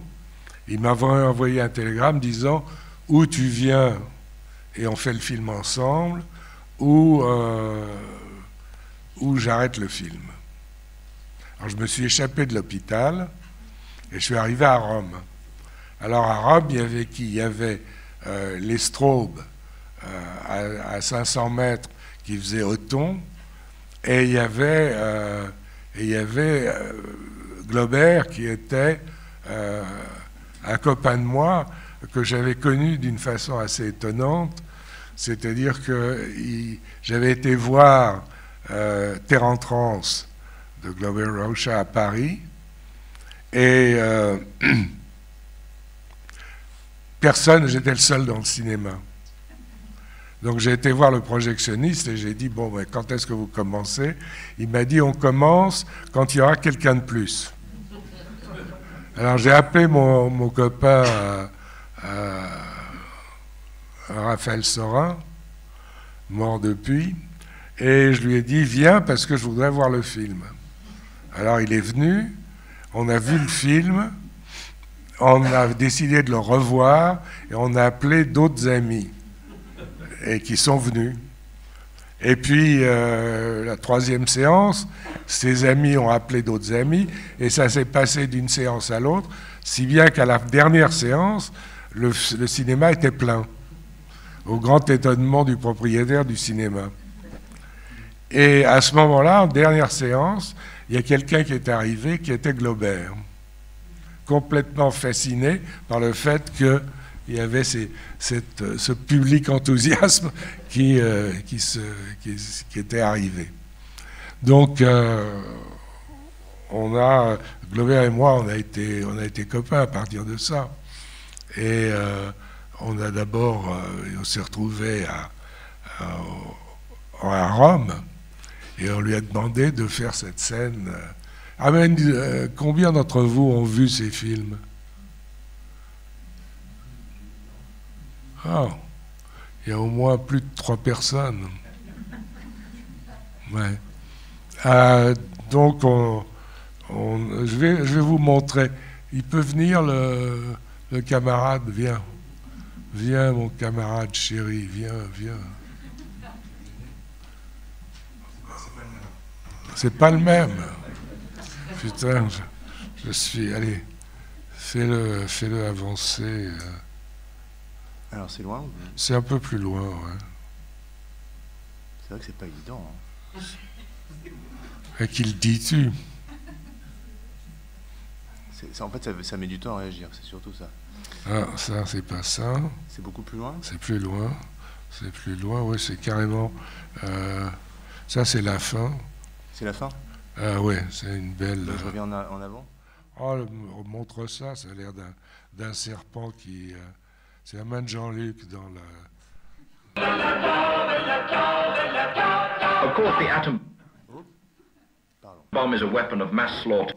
Il m'avait envoyé un télégramme disant où tu viens et on fait le film ensemble, ou j'arrête le film. Alors je me suis échappé de l'hôpital et je suis arrivé à Rome. Alors à Rome, il y avait qui? Il y avait les Straub à 500 mètres qui faisaient Othon, et il y avait Glaubert qui était un copain de moi que j'avais connu d'une façon assez étonnante, c'est-à-dire que j'avais été voir Terre en transe de Glaube Rocha à Paris, et personne, j'étais le seul dans le cinéma. Donc j'ai été voir le projectionniste et j'ai dit, bon, ben, quand est-ce que vous commencez? Il m'a dit, on commence quand il y aura quelqu'un de plus. Alors j'ai appelé mon copain Raphaël Sorin, mort depuis, et je lui ai dit, viens parce que je voudrais voir le film. Alors il est venu, on a vu le film, on a décidé de le revoir, et on a appelé d'autres amis, et qui sont venus. Et puis, la troisième séance, ses amis ont appelé d'autres amis, et ça s'est passé d'une séance à l'autre, si bien qu'à la dernière séance, le cinéma était plein, au grand étonnement du propriétaire du cinéma. Et à ce moment-là, en dernière séance, il y a quelqu'un qui est arrivé qui était Glaubert, complètement fasciné par le fait qu'il y avait ce public enthousiasme qui était arrivé. Donc, Glaubert et moi, on a été copains à partir de ça. Et on s'est retrouvés à Rome, et on lui a demandé de faire cette scène. Combien d'entre vous ont vu ces films? Ah, il y a au moins plus de 3 personnes. Ouais. Donc, je vais vous montrer. Il peut venir, le camarade, viens. Viens, mon camarade chéri, viens. C'est pas le même. Putain, je suis... Allez, fais-le avancer.
Alors, c'est loin ou...
C'est un peu plus loin, ouais.
C'est vrai que c'est pas évident. Hein.
Et qu'il dis-tu?
En fait, ça met du temps à réagir, c'est surtout ça.
Ah, ça, c'est pas ça.
C'est beaucoup plus loin?
C'est plus loin. C'est plus loin, oui, c'est carrément... ça, c'est la fin.
C'est la fin?
Ah oui, c'est une belle...
Je reviens en avant?
Oh, montre ça, ça a l'air d'un serpent qui... c'est la main de Jean-Luc dans la...
Of course, the atom bomb is a weapon of mass slaughter.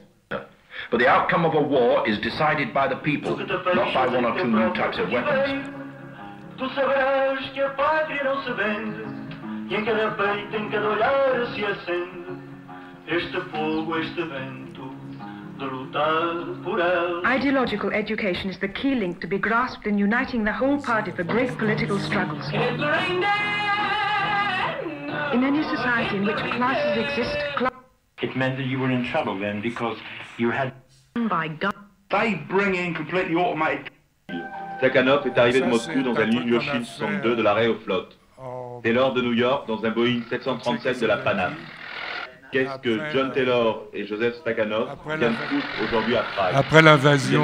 But the outcome of a war is decided by the people, not by one or two new types of weapons.
Tu saberás que a pátria não se vende, e em cada peito, em cada olhar se acende este fogo, este vento de lutar por ela.
Ideological education is the key link to be grasped in uniting the whole party for great political struggles. In any society in which classes exist,
it meant that you were in trouble then because you had...
by God.
They bring in completely automated...
Stakhanov est arrivé de Moscou dans un Ilyushin 62 de l'arrêt aux flottes. Taylor de New York dans un Boeing 737 de la Paname. Qu'est-ce que John Taylor et Joseph Stakhanov viennent foutre aujourd'hui à Prague?
Après l'invasion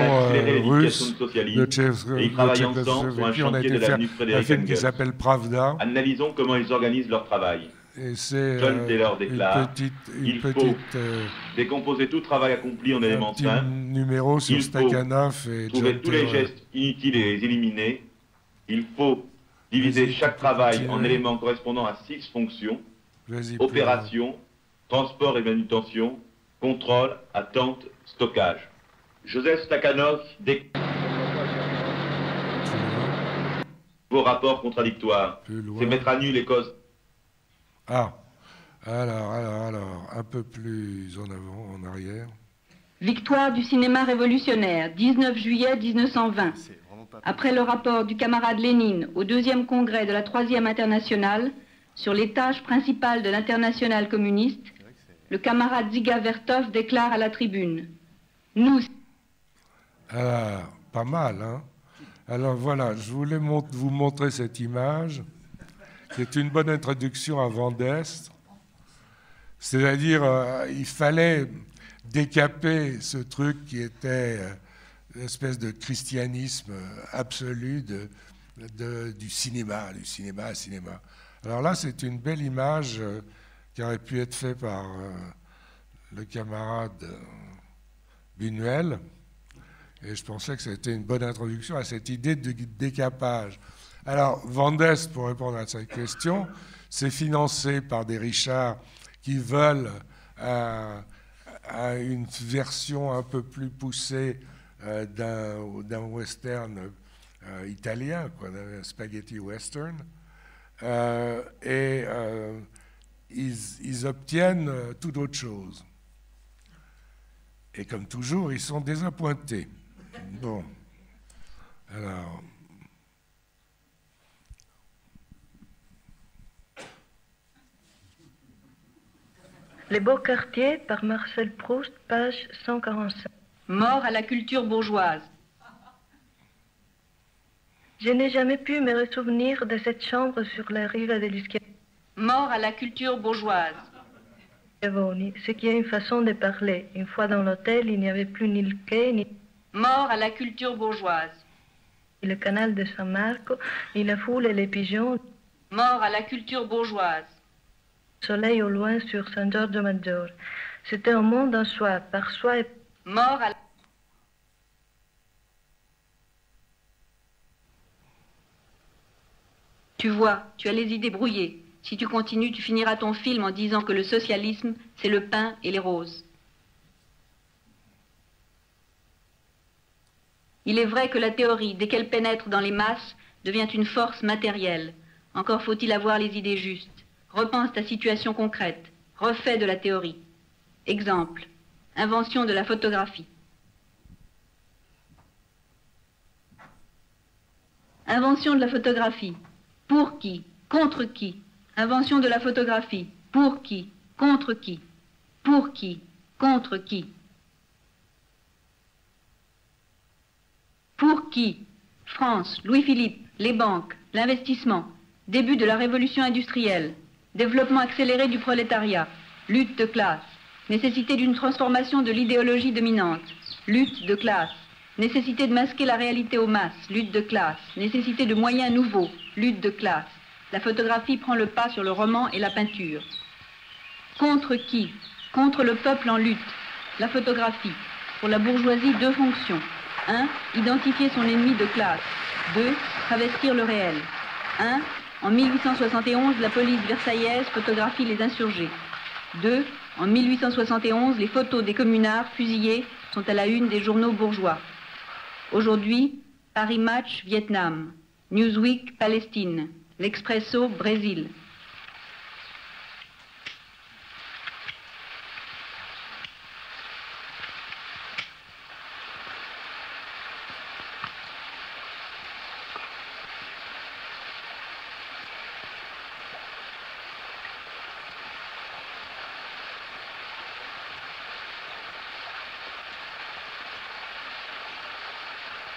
russe
de Tchécoslovaquie,
on a été faire un film qui s'appelle Pravda.
Analysons comment ils organisent leur travail.
Et c'est
John Taylor déclare il faut décomposer tout travail accompli en éléments simples.
Numéro sur Stakhanov et
trouver tous les gestes inutiles et les éliminer. Il faut diviser chaque travail en éléments correspondant à 6 fonctions: opération, transport et manutention, contrôle, attente, stockage. Joseph Stakhanov vos rapports contradictoires. C'est mettre à nu les causes.
Ah, alors, un peu plus en avant, en arrière.
Victoire du cinéma révolutionnaire, 19 juillet 1920. Après le rapport du camarade Lénine au 2e congrès de la 3e internationale sur les tâches principales de l'internationale communiste, le camarade Dziga Vertov déclare à la tribune: nous...
Alors, pas mal, hein? Alors voilà, je voulais vous montrer cette image. C'est une bonne introduction à Vent d'Est. C'est-à-dire, il fallait décaper ce truc qui était une espèce de christianisme absolu du cinéma. Alors là, c'est une belle image qui aurait pu être faite par le camarade Buñuel. Et je pensais que c'était une bonne introduction à cette idée de décapage. Alors, Vent d'Est, pour répondre à cette question, c'est financé par des richards qui veulent une version un peu plus poussée d'un western italien, quoi, d'un spaghetti western. Ils obtiennent tout autre chose. Et comme toujours, ils sont désappointés. Bon, alors...
Les beaux quartiers, par Marcel Proust, page 145.
Mort à la culture bourgeoise.
Je n'ai jamais pu me ressouvenir de cette chambre sur la rive de l'Isquet.
Mort à la culture bourgeoise.
C'est qu'il y a une façon de parler. Une fois dans l'hôtel, il n'y avait plus ni le quai, ni...
Mort à la culture bourgeoise.
Ni le canal de San Marco, ni la foule et les pigeons.
Mort à la culture bourgeoise.
Soleil au loin sur San Giorgio Maggiore. C'était un monde en soi, par soi et...
Mort à la... Tu vois, tu as les idées brouillées. Si tu continues, tu finiras ton film en disant que le socialisme, c'est le pain et les roses. Il est vrai que la théorie, dès qu'elle pénètre dans les masses, devient une force matérielle. Encore faut-il avoir les idées justes. Repense ta situation concrète. Refais de la théorie. Exemple. Invention de la photographie. Invention de la photographie. Pour qui? Contre qui? Invention de la photographie. Pour qui? Contre qui? Pour qui? Contre qui? Pour qui? France, Louis-Philippe, les banques, l'investissement, début de la révolution industrielle, développement accéléré du prolétariat, lutte de classe, nécessité d'une transformation de l'idéologie dominante, lutte de classe, nécessité de masquer la réalité aux masses, lutte de classe, nécessité de moyens nouveaux, lutte de classe. La photographie prend le pas sur le roman et la peinture. Contre qui? Contre le peuple en lutte. La photographie. Pour la bourgeoisie, deux fonctions. 1. Identifier son ennemi de classe. 2. Travestir le réel. 1. En 1871, la police versaillaise photographie les insurgés. 2. En 1871, les photos des communards fusillés sont à la une des journaux bourgeois. Aujourd'hui, Paris Match, Vietnam. Newsweek, Palestine. L'Expresso, Brésil.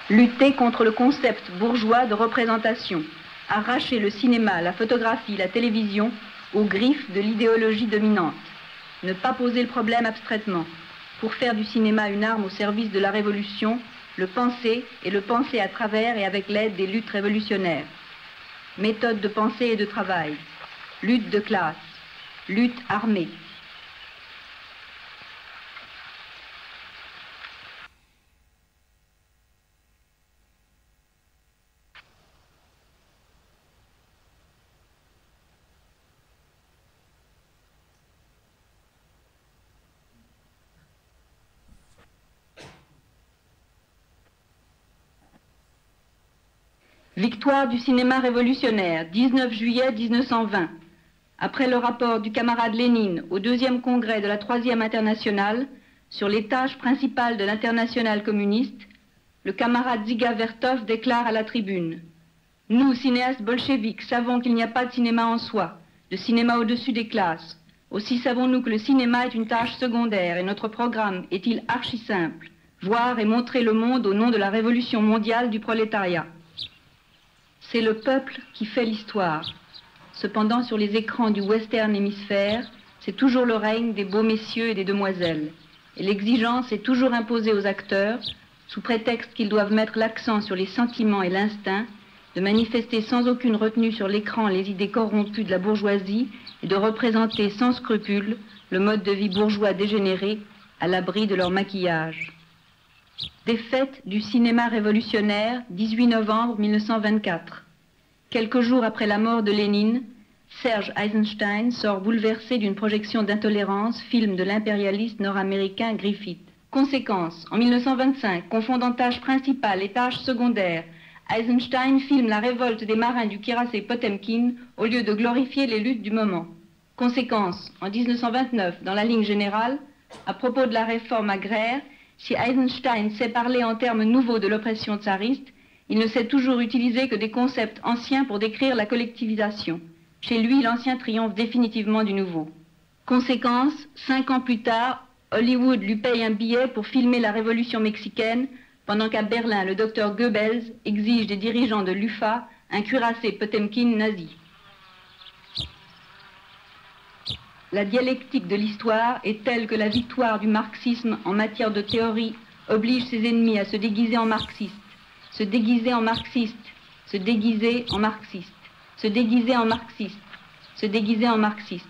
Lutter contre le concept bourgeois de représentation. Arracher le cinéma, la photographie, la télévision aux griffes de l'idéologie dominante. Ne pas poser le problème abstraitement. Pour faire du cinéma une arme au service de la révolution, le penser et le penser à travers et avec l'aide des luttes révolutionnaires. Méthode de pensée et de travail. Lutte de classe. Lutte armée. Victoire du cinéma révolutionnaire, 19 juillet 1920. Après le rapport du camarade Lénine au deuxième congrès de la Troisième Internationale sur les tâches principales de l'internationale communiste, le camarade Dziga Vertov déclare à la tribune: « Nous, cinéastes bolcheviques, savons qu'il n'y a pas de cinéma en soi, de cinéma au-dessus des classes. Aussi savons-nous que le cinéma est une tâche secondaire et notre programme est-il archi simple, voir et montrer le monde au nom de la révolution mondiale du prolétariat. C'est le peuple qui fait l'histoire. Cependant, sur les écrans du western hémisphère, c'est toujours le règne des beaux messieurs et des demoiselles. Et l'exigence est toujours imposée aux acteurs, sous prétexte qu'ils doivent mettre l'accent sur les sentiments et l'instinct, de manifester sans aucune retenue sur l'écran les idées corrompues de la bourgeoisie et de représenter sans scrupule le mode de vie bourgeois dégénéré à l'abri de leur maquillage. Défaite du cinéma révolutionnaire, 18 novembre 1924. Quelques jours après la mort de Lénine, Serge Eisenstein sort bouleversé d'une projection d'intolérance, film de l'impérialiste nord-américain Griffith. Conséquence, en 1925, confondant tâches principales et tâches secondaires, Eisenstein filme la révolte des marins du cuirassé Potemkin au lieu de glorifier les luttes du moment. Conséquence, en 1929, dans la ligne générale, à propos de la réforme agraire, si Eisenstein sait parler en termes nouveaux de l'oppression tsariste, il ne sait toujours utiliser que des concepts anciens pour décrire la collectivisation. Chez lui, l'ancien triomphe définitivement du nouveau. Conséquence, 5 ans plus tard, Hollywood lui paye un billet pour filmer la révolution mexicaine, pendant qu'à Berlin, le docteur Goebbels exige des dirigeants de l'UFA un cuirassé Potemkin nazi. la dialectique de l'histoire est telle que la victoire du marxisme en matière de théorie oblige ses ennemis à se déguiser en marxistes, se déguiser en marxistes, se déguiser en marxistes, se déguiser en marxistes, se déguiser en marxistes.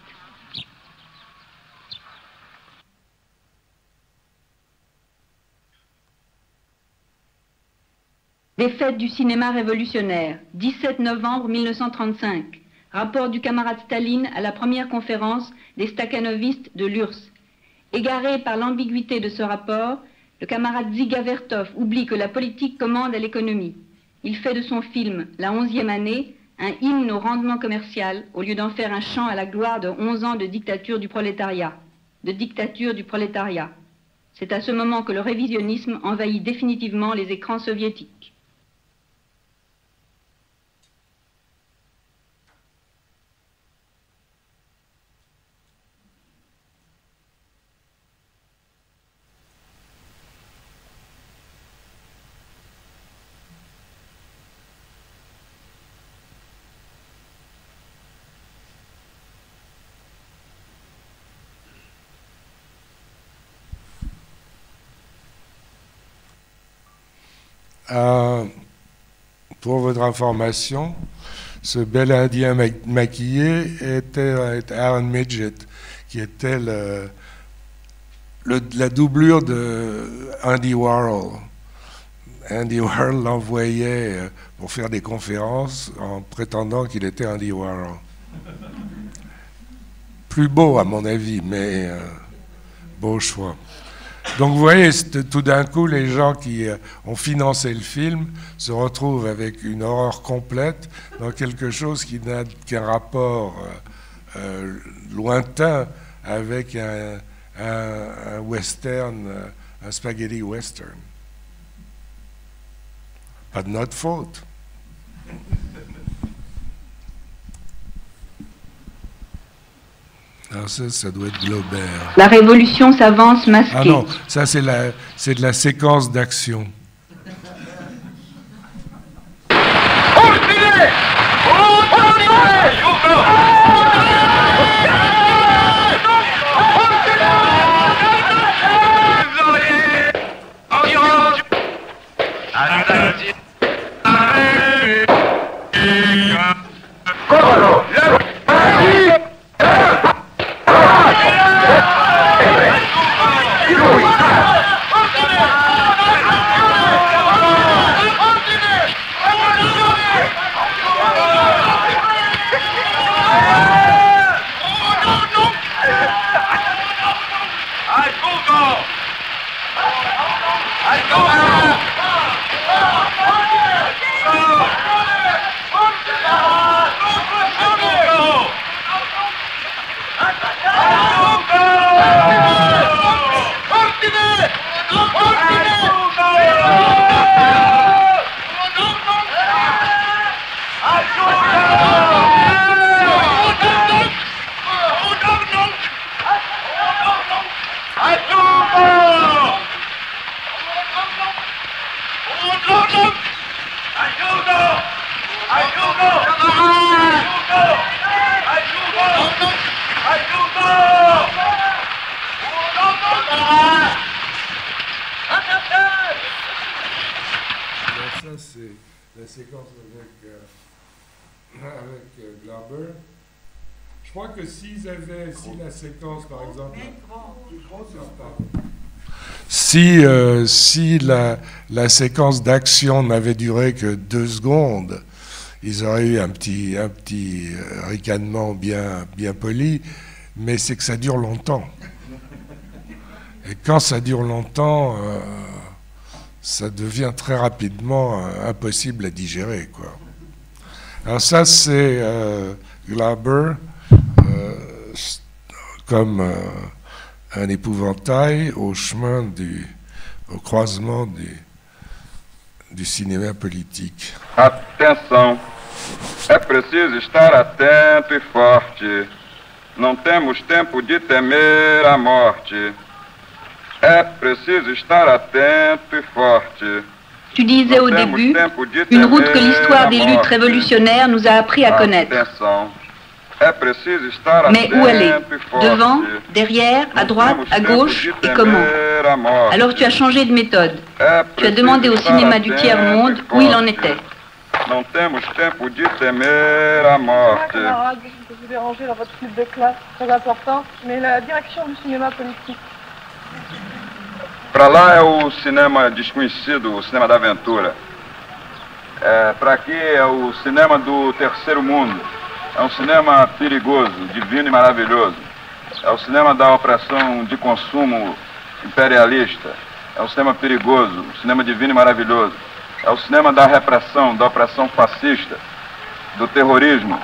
Des fêtes du cinéma révolutionnaire, 17 novembre 1935. Rapport du camarade Staline à la première conférence des stakhanovistes de l'URSS. Égaré par l'ambiguïté de ce rapport, le camarade Dziga Vertov oublie que la politique commande à l'économie. Il fait de son film, La 11e année, un hymne au rendement commercial, au lieu d'en faire un chant à la gloire de 11 ans de dictature du prolétariat. C'est à ce moment que le révisionnisme envahit définitivement les écrans soviétiques.
Pour votre information, ce bel Indien maquillé était Alan Midget, qui était la doublure de Andy Warhol. Andy Warhol l'envoyait pour faire des conférences en prétendant qu'il était Andy Warhol. Plus beau à mon avis, mais beau choix. Donc vous voyez, tout d'un coup, les gens qui ont financé le film se retrouvent avec une horreur complète dans quelque chose qui n'a qu'un rapport lointain avec un western, un spaghetti western. Pas de notre faute. Alors ça doit être Glaubert.
La révolution s'avance masquée.
Ah non, ça c'est de la séquence d'action. Glauber. Je crois que si la séquence, par exemple, si la séquence d'action n'avait duré que 2 secondes, ils auraient eu un petit ricanement bien poli, mais c'est que ça dure longtemps. Et quand ça dure longtemps, ça devient très rapidement impossible à digérer, quoi. Alors ça, c'est Glauber comme un épouvantail au croisement du cinéma politique.
Atenção, é preciso estar atento e forte. Não temos tempo de temer a morte. É preciso estar atento e forte.
Tu disais au début, une route que l'histoire des luttes révolutionnaires nous a appris à connaître. Mais où aller? Devant, derrière, à droite, à gauche, et comment? Alors tu as changé de méthode. Tu as demandé au cinéma du tiers-monde où il en était.
Não temos tempo de temer a morte.
Je peux vous déranger dans votre club de classe, très important, mais la direction du cinéma politique.
Para lá é o cinema desconhecido, o cinema da aventura. Para aqui é o cinema do terceiro mundo. É um cinema perigoso, divino e maravilhoso. É o cinema da opressão de consumo imperialista. É um cinema perigoso, um cinema divino e maravilhoso. É o cinema da repressão, da opressão fascista, do terrorismo.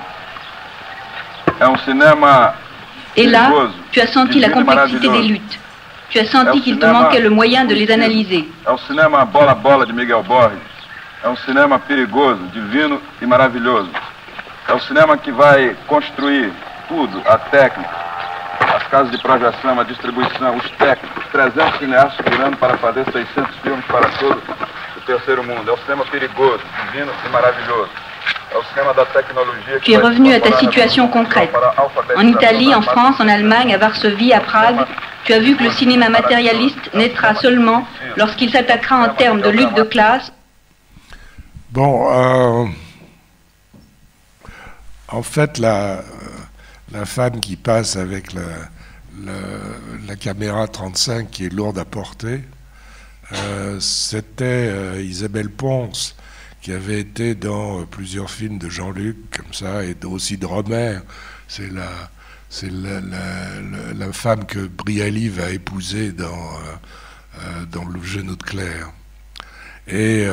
É um cinema
Et là, tu as senti la complexité des luttes. Tu as senti qu'il te manquait le moyen de les analyser.
É o cinema Bola Bola de Miguel Borges. É um cinema perigoso, divino e maravilhoso. É o cinema que vai construir tudo, a técnica, as casas de projeção, a distribuição, os técnicos, 300 cineastas por ano para fazer 600 filmes para todo o terceiro mundo. É o cinema perigoso, divino e maravilhoso. É o cinema da tecnologia.
Tu es revenu à ta situation concrète. En Italie, en France, en Allemagne, à Varsovie, à Prague, tu as vu que le cinéma matérialiste naîtra seulement lorsqu'il s'attaquera en termes de lutte de classe.
Bon, en fait, la femme qui passe avec la caméra 35 qui est lourde à porter, c'était Isabelle Pons, qui avait été dans plusieurs films de Jean-Luc, comme ça, et aussi de Romer. C'est la femme que Brialy va épouser dans Le Genou de Claire. Et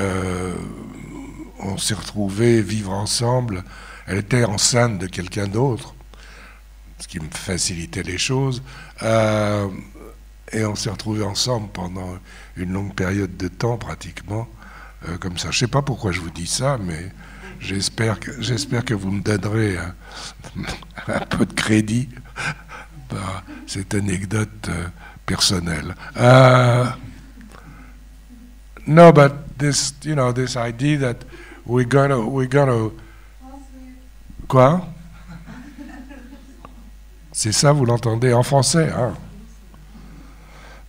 on s'est retrouvés vivre ensemble. Elle était enceinte de quelqu'un d'autre, ce qui me facilitait les choses. Et on s'est retrouvés ensemble pendant une longue période de temps, pratiquement, comme ça. Je ne sais pas pourquoi je vous dis ça, mais j'espère que vous me donnerez un peu de crédit par cette anecdote personnelle. No, but this idea that we're gonna. Quoi? C'est ça, vous l'entendez en français, hein?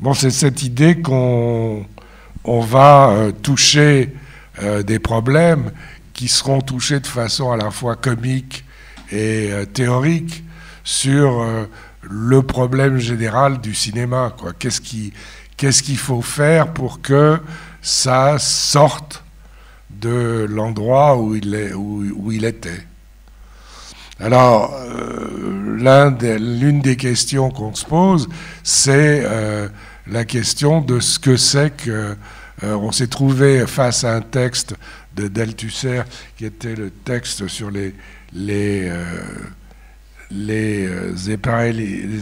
Bon, c'est cette idée qu'on va toucher des problèmes qui seront touchés de façon à la fois comique et théorique sur le problème général du cinéma, quoi. Qu'est-ce qu'il faut faire pour que ça sorte de l'endroit où il était. Alors, l'une des questions qu'on se pose, c'est la question de ce que c'est que... on s'est trouvé face à un texte de Delthusser, qui était le texte sur les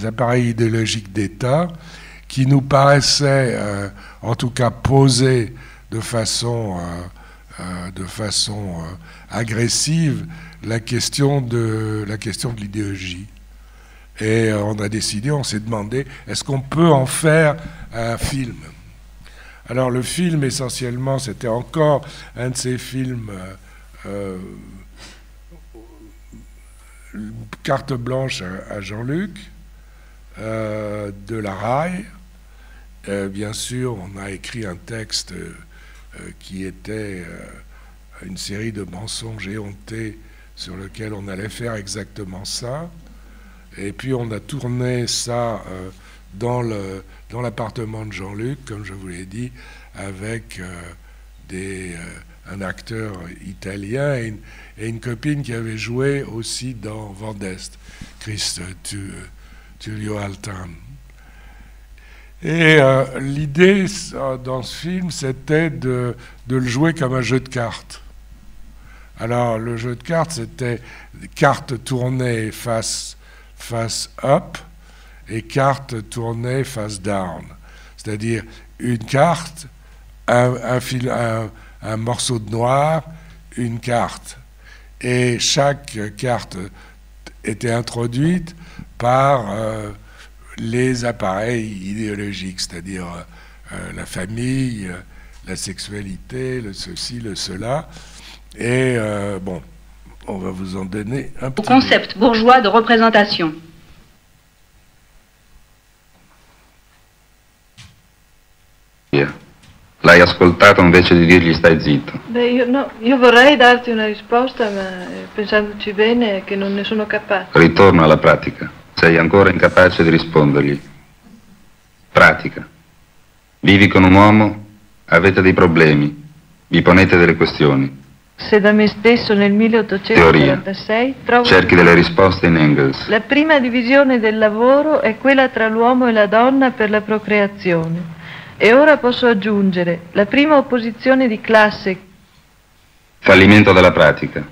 appareils idéologiques d'État, qui nous paraissait, en tout cas, posé de façon agressive la question de l'idéologie. Et on a décidé, on s'est demandé, est-ce qu'on peut en faire un film? Alors le film, essentiellement, c'était encore un de ces films carte blanche à Jean-Luc, de la RAI. Bien sûr, on a écrit un texte qui était une série de mensonges éhontés sur lequel on allait faire exactement ça. Et puis on a tourné ça dans l'appartement de Jean-Luc, comme je vous l'ai dit, avec un acteur italien et une copine qui avait joué aussi dans Vent d'Est, Tullio Altan. Et l'idée dans ce film, c'était de le jouer comme un jeu de cartes. Alors le jeu de cartes, c'était cartes tournées face up et cartes tournées face down. C'est-à-dire une carte, un morceau de noir, une carte. Et chaque carte était introduite par les appareils idéologiques, c'est-à-dire la famille, la sexualité, le ceci, le cela. Et bon, On va vous en donner un petit
Au concept bourgeois de représentation.
L'hai ascoltato invece di dirgli stai zitto.
Beh, io vorrei darti una risposta, ma pensandoci bene che non ne sono capace.
Ritorno alla pratica. Sei ancora incapace di rispondergli. Pratica. Vivi con un uomo, avete dei problemi, vi ponete delle questioni.
Se da me stesso nel 1846 trovo...
Cerchi delle risposte in Engels.
La prima divisione del lavoro è quella tra l'uomo e la donna per la procreazione. E ora posso aggiungere la prima opposizione di classe.
Fallimento della pratica.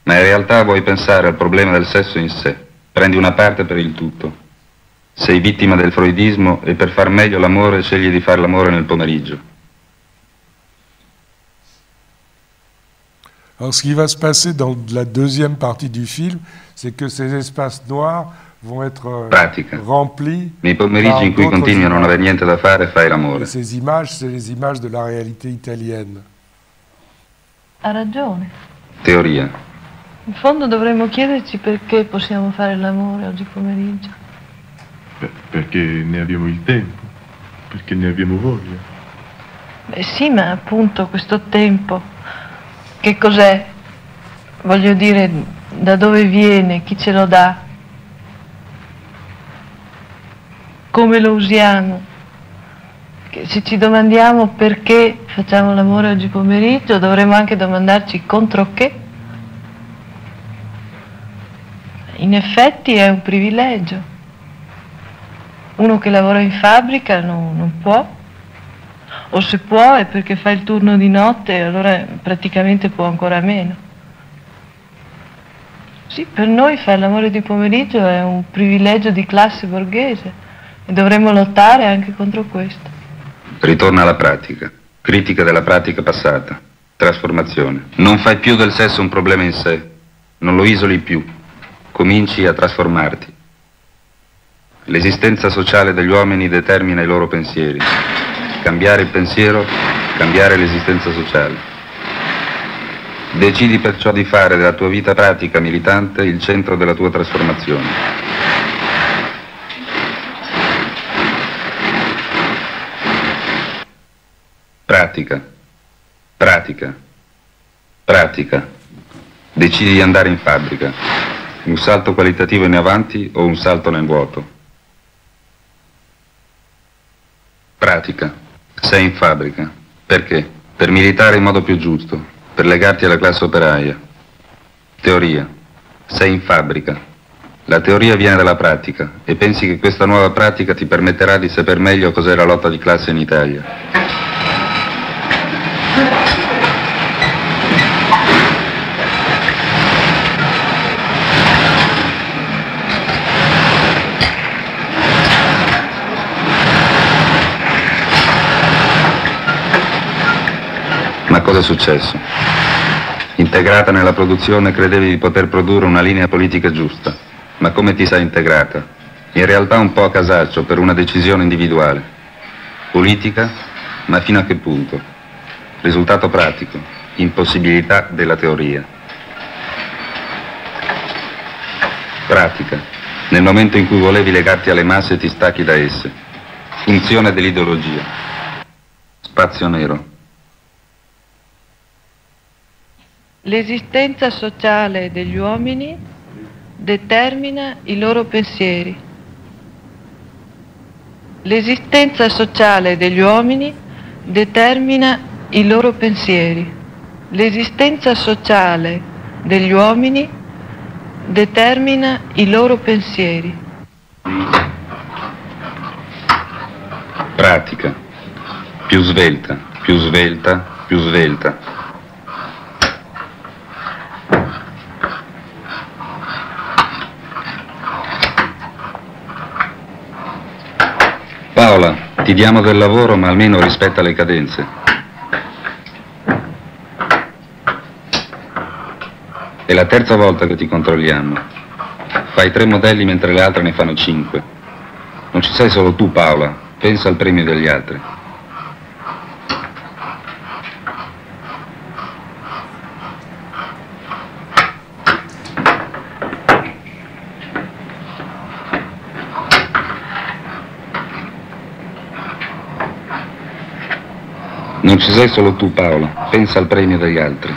Ma in realtà vuoi pensare al problema del sesso in sé. Prendi una parte per il tutto. Sei vittima del freudismo e per far meglio l'amore scegli di fare l'amore nel pomeriggio.
Alors, ce qui va se passer dans la deuxième partie du film, c'est que ces espaces noirs vont être remplis.
Nei pomeriggi in cui continui a non avere niente da fare, fai l'amore.
Et ces images, c'est les images de la réalité italienne.
Ha ragione.
Teoria.
In fondo dovremmo chiederci perché possiamo fare l'amore oggi pomeriggio.
Perché ne abbiamo il tempo, perché ne abbiamo voglia.
Beh sì, ma appunto questo tempo, che cos'è? Voglio dire, da dove viene, chi ce lo dà? Come lo usiamo? Che se ci domandiamo perché facciamo l'amore oggi pomeriggio, dovremmo anche domandarci contro che. In effetti è un privilegio. Uno che lavora in fabbrica non può, o se può è perché fa il turno di notte e allora praticamente può ancora meno. Sì, per noi fare l'amore di pomeriggio è un privilegio di classe borghese e dovremmo lottare anche contro questo.
Ritorna alla pratica, critica della pratica passata, trasformazione. Non fai più del sesso un problema in sé, non lo isoli più, cominci a trasformarti. L'esistenza sociale degli uomini determina i loro pensieri. Cambiare il pensiero, cambiare l'esistenza sociale. Decidi perciò di fare della tua vita pratica militante il centro della tua trasformazione. Pratica, pratica, pratica. Decidi di andare in fabbrica. Un salto qualitativo in avanti o un salto nel vuoto. Pratica. Sei in fabbrica. Perché? Per militare in modo più giusto, per legarti alla classe operaia. Teoria. Sei in fabbrica. La teoria viene dalla pratica e pensi che questa nuova pratica ti permetterà di saper meglio cos'è la lotta di classe in Italia. Ma cosa è successo? Integrata nella produzione credevi di poter produrre una linea politica giusta, ma come ti sei integrata? In realtà un po' a casaccio per una decisione individuale. Politica, ma fino a che punto? Risultato pratico, impossibilità della teoria. Pratica, nel momento in cui volevi legarti alle masse ti stacchi da esse. Funzione dell'ideologia. Spazio nero.
L'esistenza sociale degli uomini determina i loro pensieri. L'esistenza sociale degli uomini determina i loro pensieri. L'esistenza sociale degli uomini determina i loro pensieri.
Pratica. Più svelta, più svelta, più svelta. Paola, ti diamo del lavoro, ma almeno rispetta le cadenze. È la terza volta che ti controlliamo. Fai 3 modelli mentre le altre ne fanno 5. Non ci sei solo tu, Paola. Pensa al premio degli altri. Non ci sei solo tu, Paolo. Pensa al premio degli altri.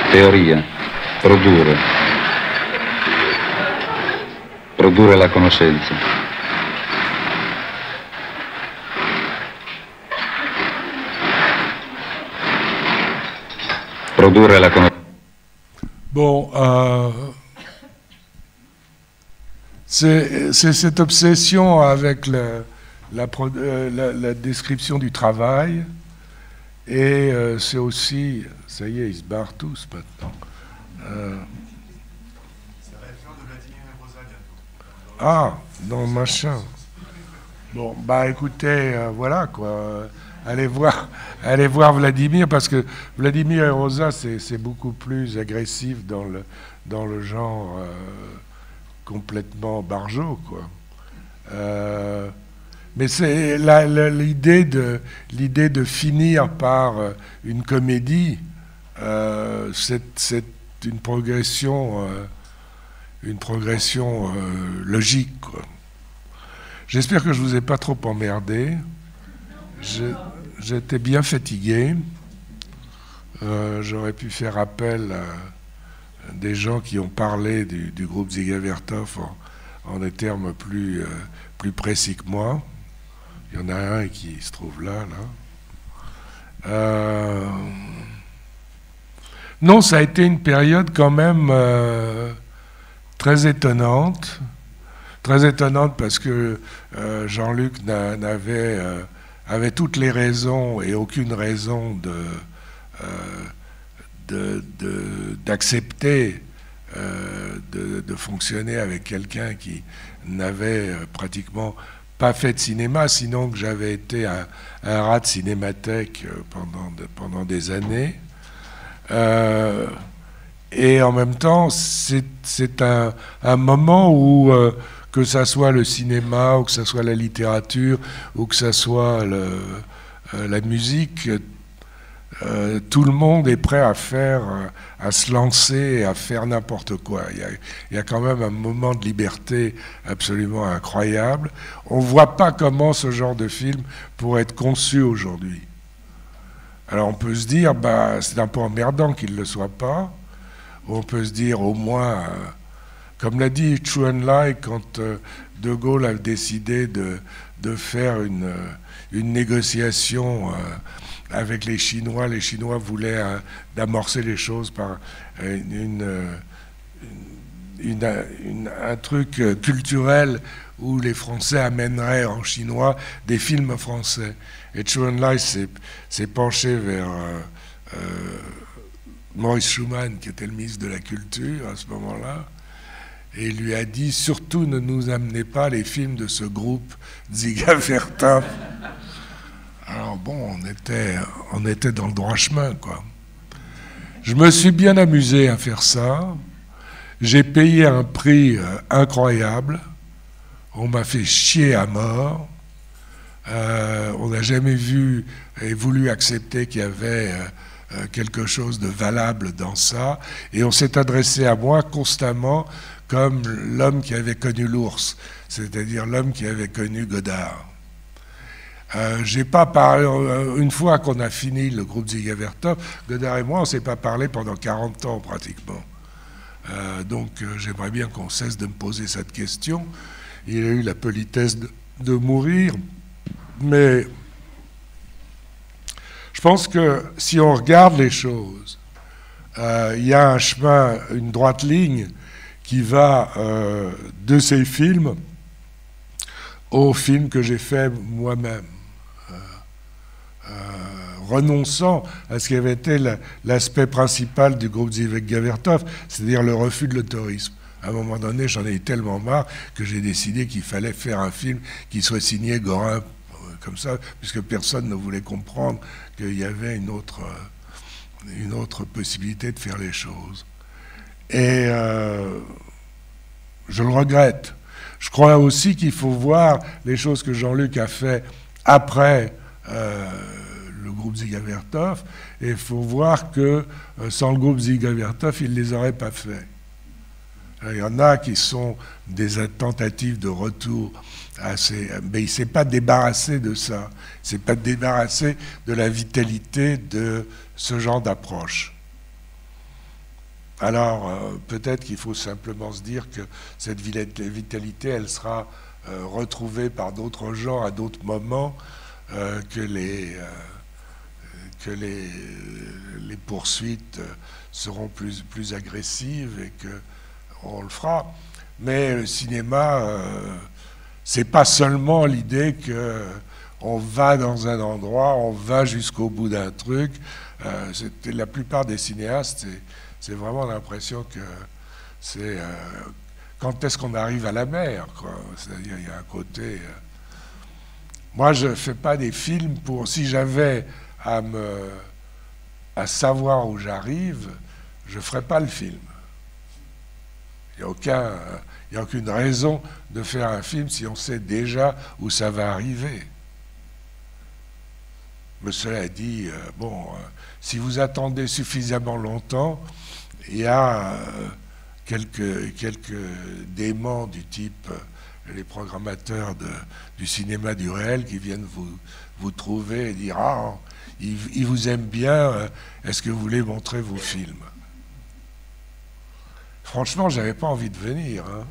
Teoria. Produrre. Produrre la conoscenza. Produrre la conoscenza.
Bon, c'est cette obsession avec la description du travail, et c'est aussi, ça y est, ils se barrent tous maintenant. Ah, non, machin. Bon, bah écoutez, voilà quoi. Allez voir Vladimir, parce que Vladimir et Rosa, c'est beaucoup plus agressif dans le genre complètement barjot, quoi. Mais c'est l'idée de finir par une comédie, c'est une progression logique, quoi. J'espère que je vous ai pas trop emmerdé. J'étais bien fatigué. J'aurais pu faire appel à des gens qui ont parlé du groupe Dziga Vertov en des termes plus précis que moi. Il y en a un qui se trouve là. Non, ça a été une période quand même très étonnante. Très étonnante parce que Jean-Luc avait toutes les raisons et aucune raison d'accepter de fonctionner avec quelqu'un qui n'avait pratiquement pas fait de cinéma, sinon que j'avais été un rat de cinémathèque pendant des années. Et en même temps, c'est un moment où, que ça soit le cinéma, ou que ça soit la littérature, ou que ça soit la musique, tout le monde est prêt à se lancer, à faire n'importe quoi. Il y a quand même un moment de liberté absolument incroyable. On ne voit pas comment ce genre de film pourrait être conçu aujourd'hui. Alors on peut se dire, c'est un peu emmerdant qu'il ne le soit pas. Ou on peut se dire, au moins, comme l'a dit Chou En-lai, quand De Gaulle a décidé de faire une négociation avec les Chinois voulaient d'amorcer les choses par un truc culturel où les Français amèneraient en chinois des films français. Et Chou En-lai s'est penché vers Maurice Schumann, qui était le ministre de la Culture à ce moment-là, et il lui a dit, surtout ne nous amenez pas les films de ce groupe Dziga Vertov. Alors bon, on était dans le droit chemin, quoi. Je me suis bien amusé à faire ça. J'ai payé un prix incroyable. On m'a fait chier à mort. On n'a jamais vu et voulu accepter qu'il y avait quelque chose de valable dans ça. Et on s'est adressé à moi constamment comme l'homme qui avait connu l'ours, c'est-à-dire l'homme qui avait connu Godard. J'ai pas parlé, une fois qu'on a fini le groupe Dziga Vertov, Godard et moi, on ne s'est pas parlé pendant 40 ans pratiquement. Donc j'aimerais bien qu'on cesse de me poser cette question. Il a eu la politesse de mourir, mais je pense que si on regarde les choses, il y a un chemin, une droite ligne qui va de ces films aux films que j'ai faits moi-même. Renonçant à ce qui avait été l'aspect principal du groupe Dziga Vertov, c'est-à-dire le refus de l'autorisme. À un moment donné, j'en ai eu tellement marre que j'ai décidé qu'il fallait faire un film qui soit signé Gorin, comme ça, puisque personne ne voulait comprendre qu'il y avait une autre possibilité de faire les choses. Et je le regrette. Je crois aussi qu'il faut voir les choses que Jean-Luc a fait après le groupe Dziga Vertov, et il faut voir que sans le groupe Dziga Vertov, il ne les aurait pas fait. Il y en a qui sont des tentatives de retour mais il ne s'est pas débarrassé de ça. Il ne s'est pas débarrassé de la vitalité de ce genre d'approche. Alors, peut-être qu'il faut simplement se dire que cette vitalité, elle sera retrouvée par d'autres gens à d'autres moments, que les poursuites seront plus agressives et qu'on le fera. Mais le cinéma, c'est pas seulement l'idée qu'on va dans un endroit, on va jusqu'au bout d'un truc. La plupart des cinéastes, c'est vraiment l'impression que c'est quand est-ce qu'on arrive à la mer, quoi. C'est-à-dire, il y a un côté. Moi, je ne fais pas des films pour. Si j'avais à savoir où j'arrive, je ne ferais pas le film. Il n'y a aucune raison de faire un film si on sait déjà où ça va arriver. Mais cela dit, si vous attendez suffisamment longtemps, il y a quelques démons du type les programmateurs du cinéma du réel qui viennent vous trouver et dire « Ah, il vous aime bien, est-ce que vous voulez montrer vos films ?» Franchement, j'avais pas envie de venir. Hein.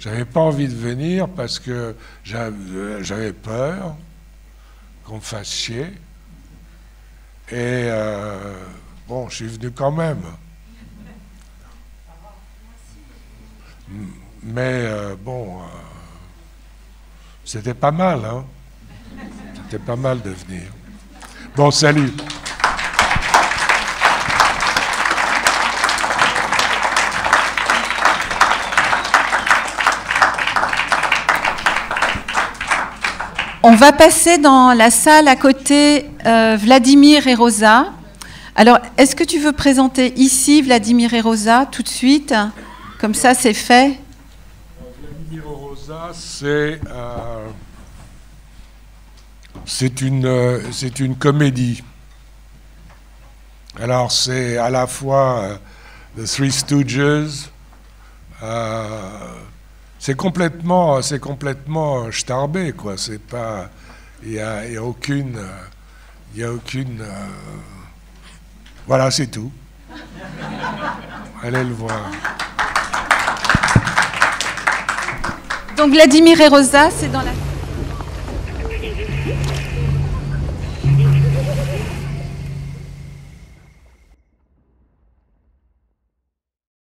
J'avais pas envie de venir parce que j'avais peur qu'on me fasse chier. Et je suis venu quand même. Mais c'était pas mal, hein. C'était pas mal de venir. Bon, salut.
On va passer dans la salle à côté Vladimir et Rosa. Alors, est-ce que tu veux présenter ici Vladimir et Rosa tout de suite? Comme ça, c'est fait.
Vladimir et Rosa, c'est une comédie. Alors, c'est à la fois The Three Stooges. C'est complètement starbé, quoi. C'est pas, il y a aucune, voilà, c'est tout. Allez le voir.
Donc Vladimir et Rosa, c'est dans la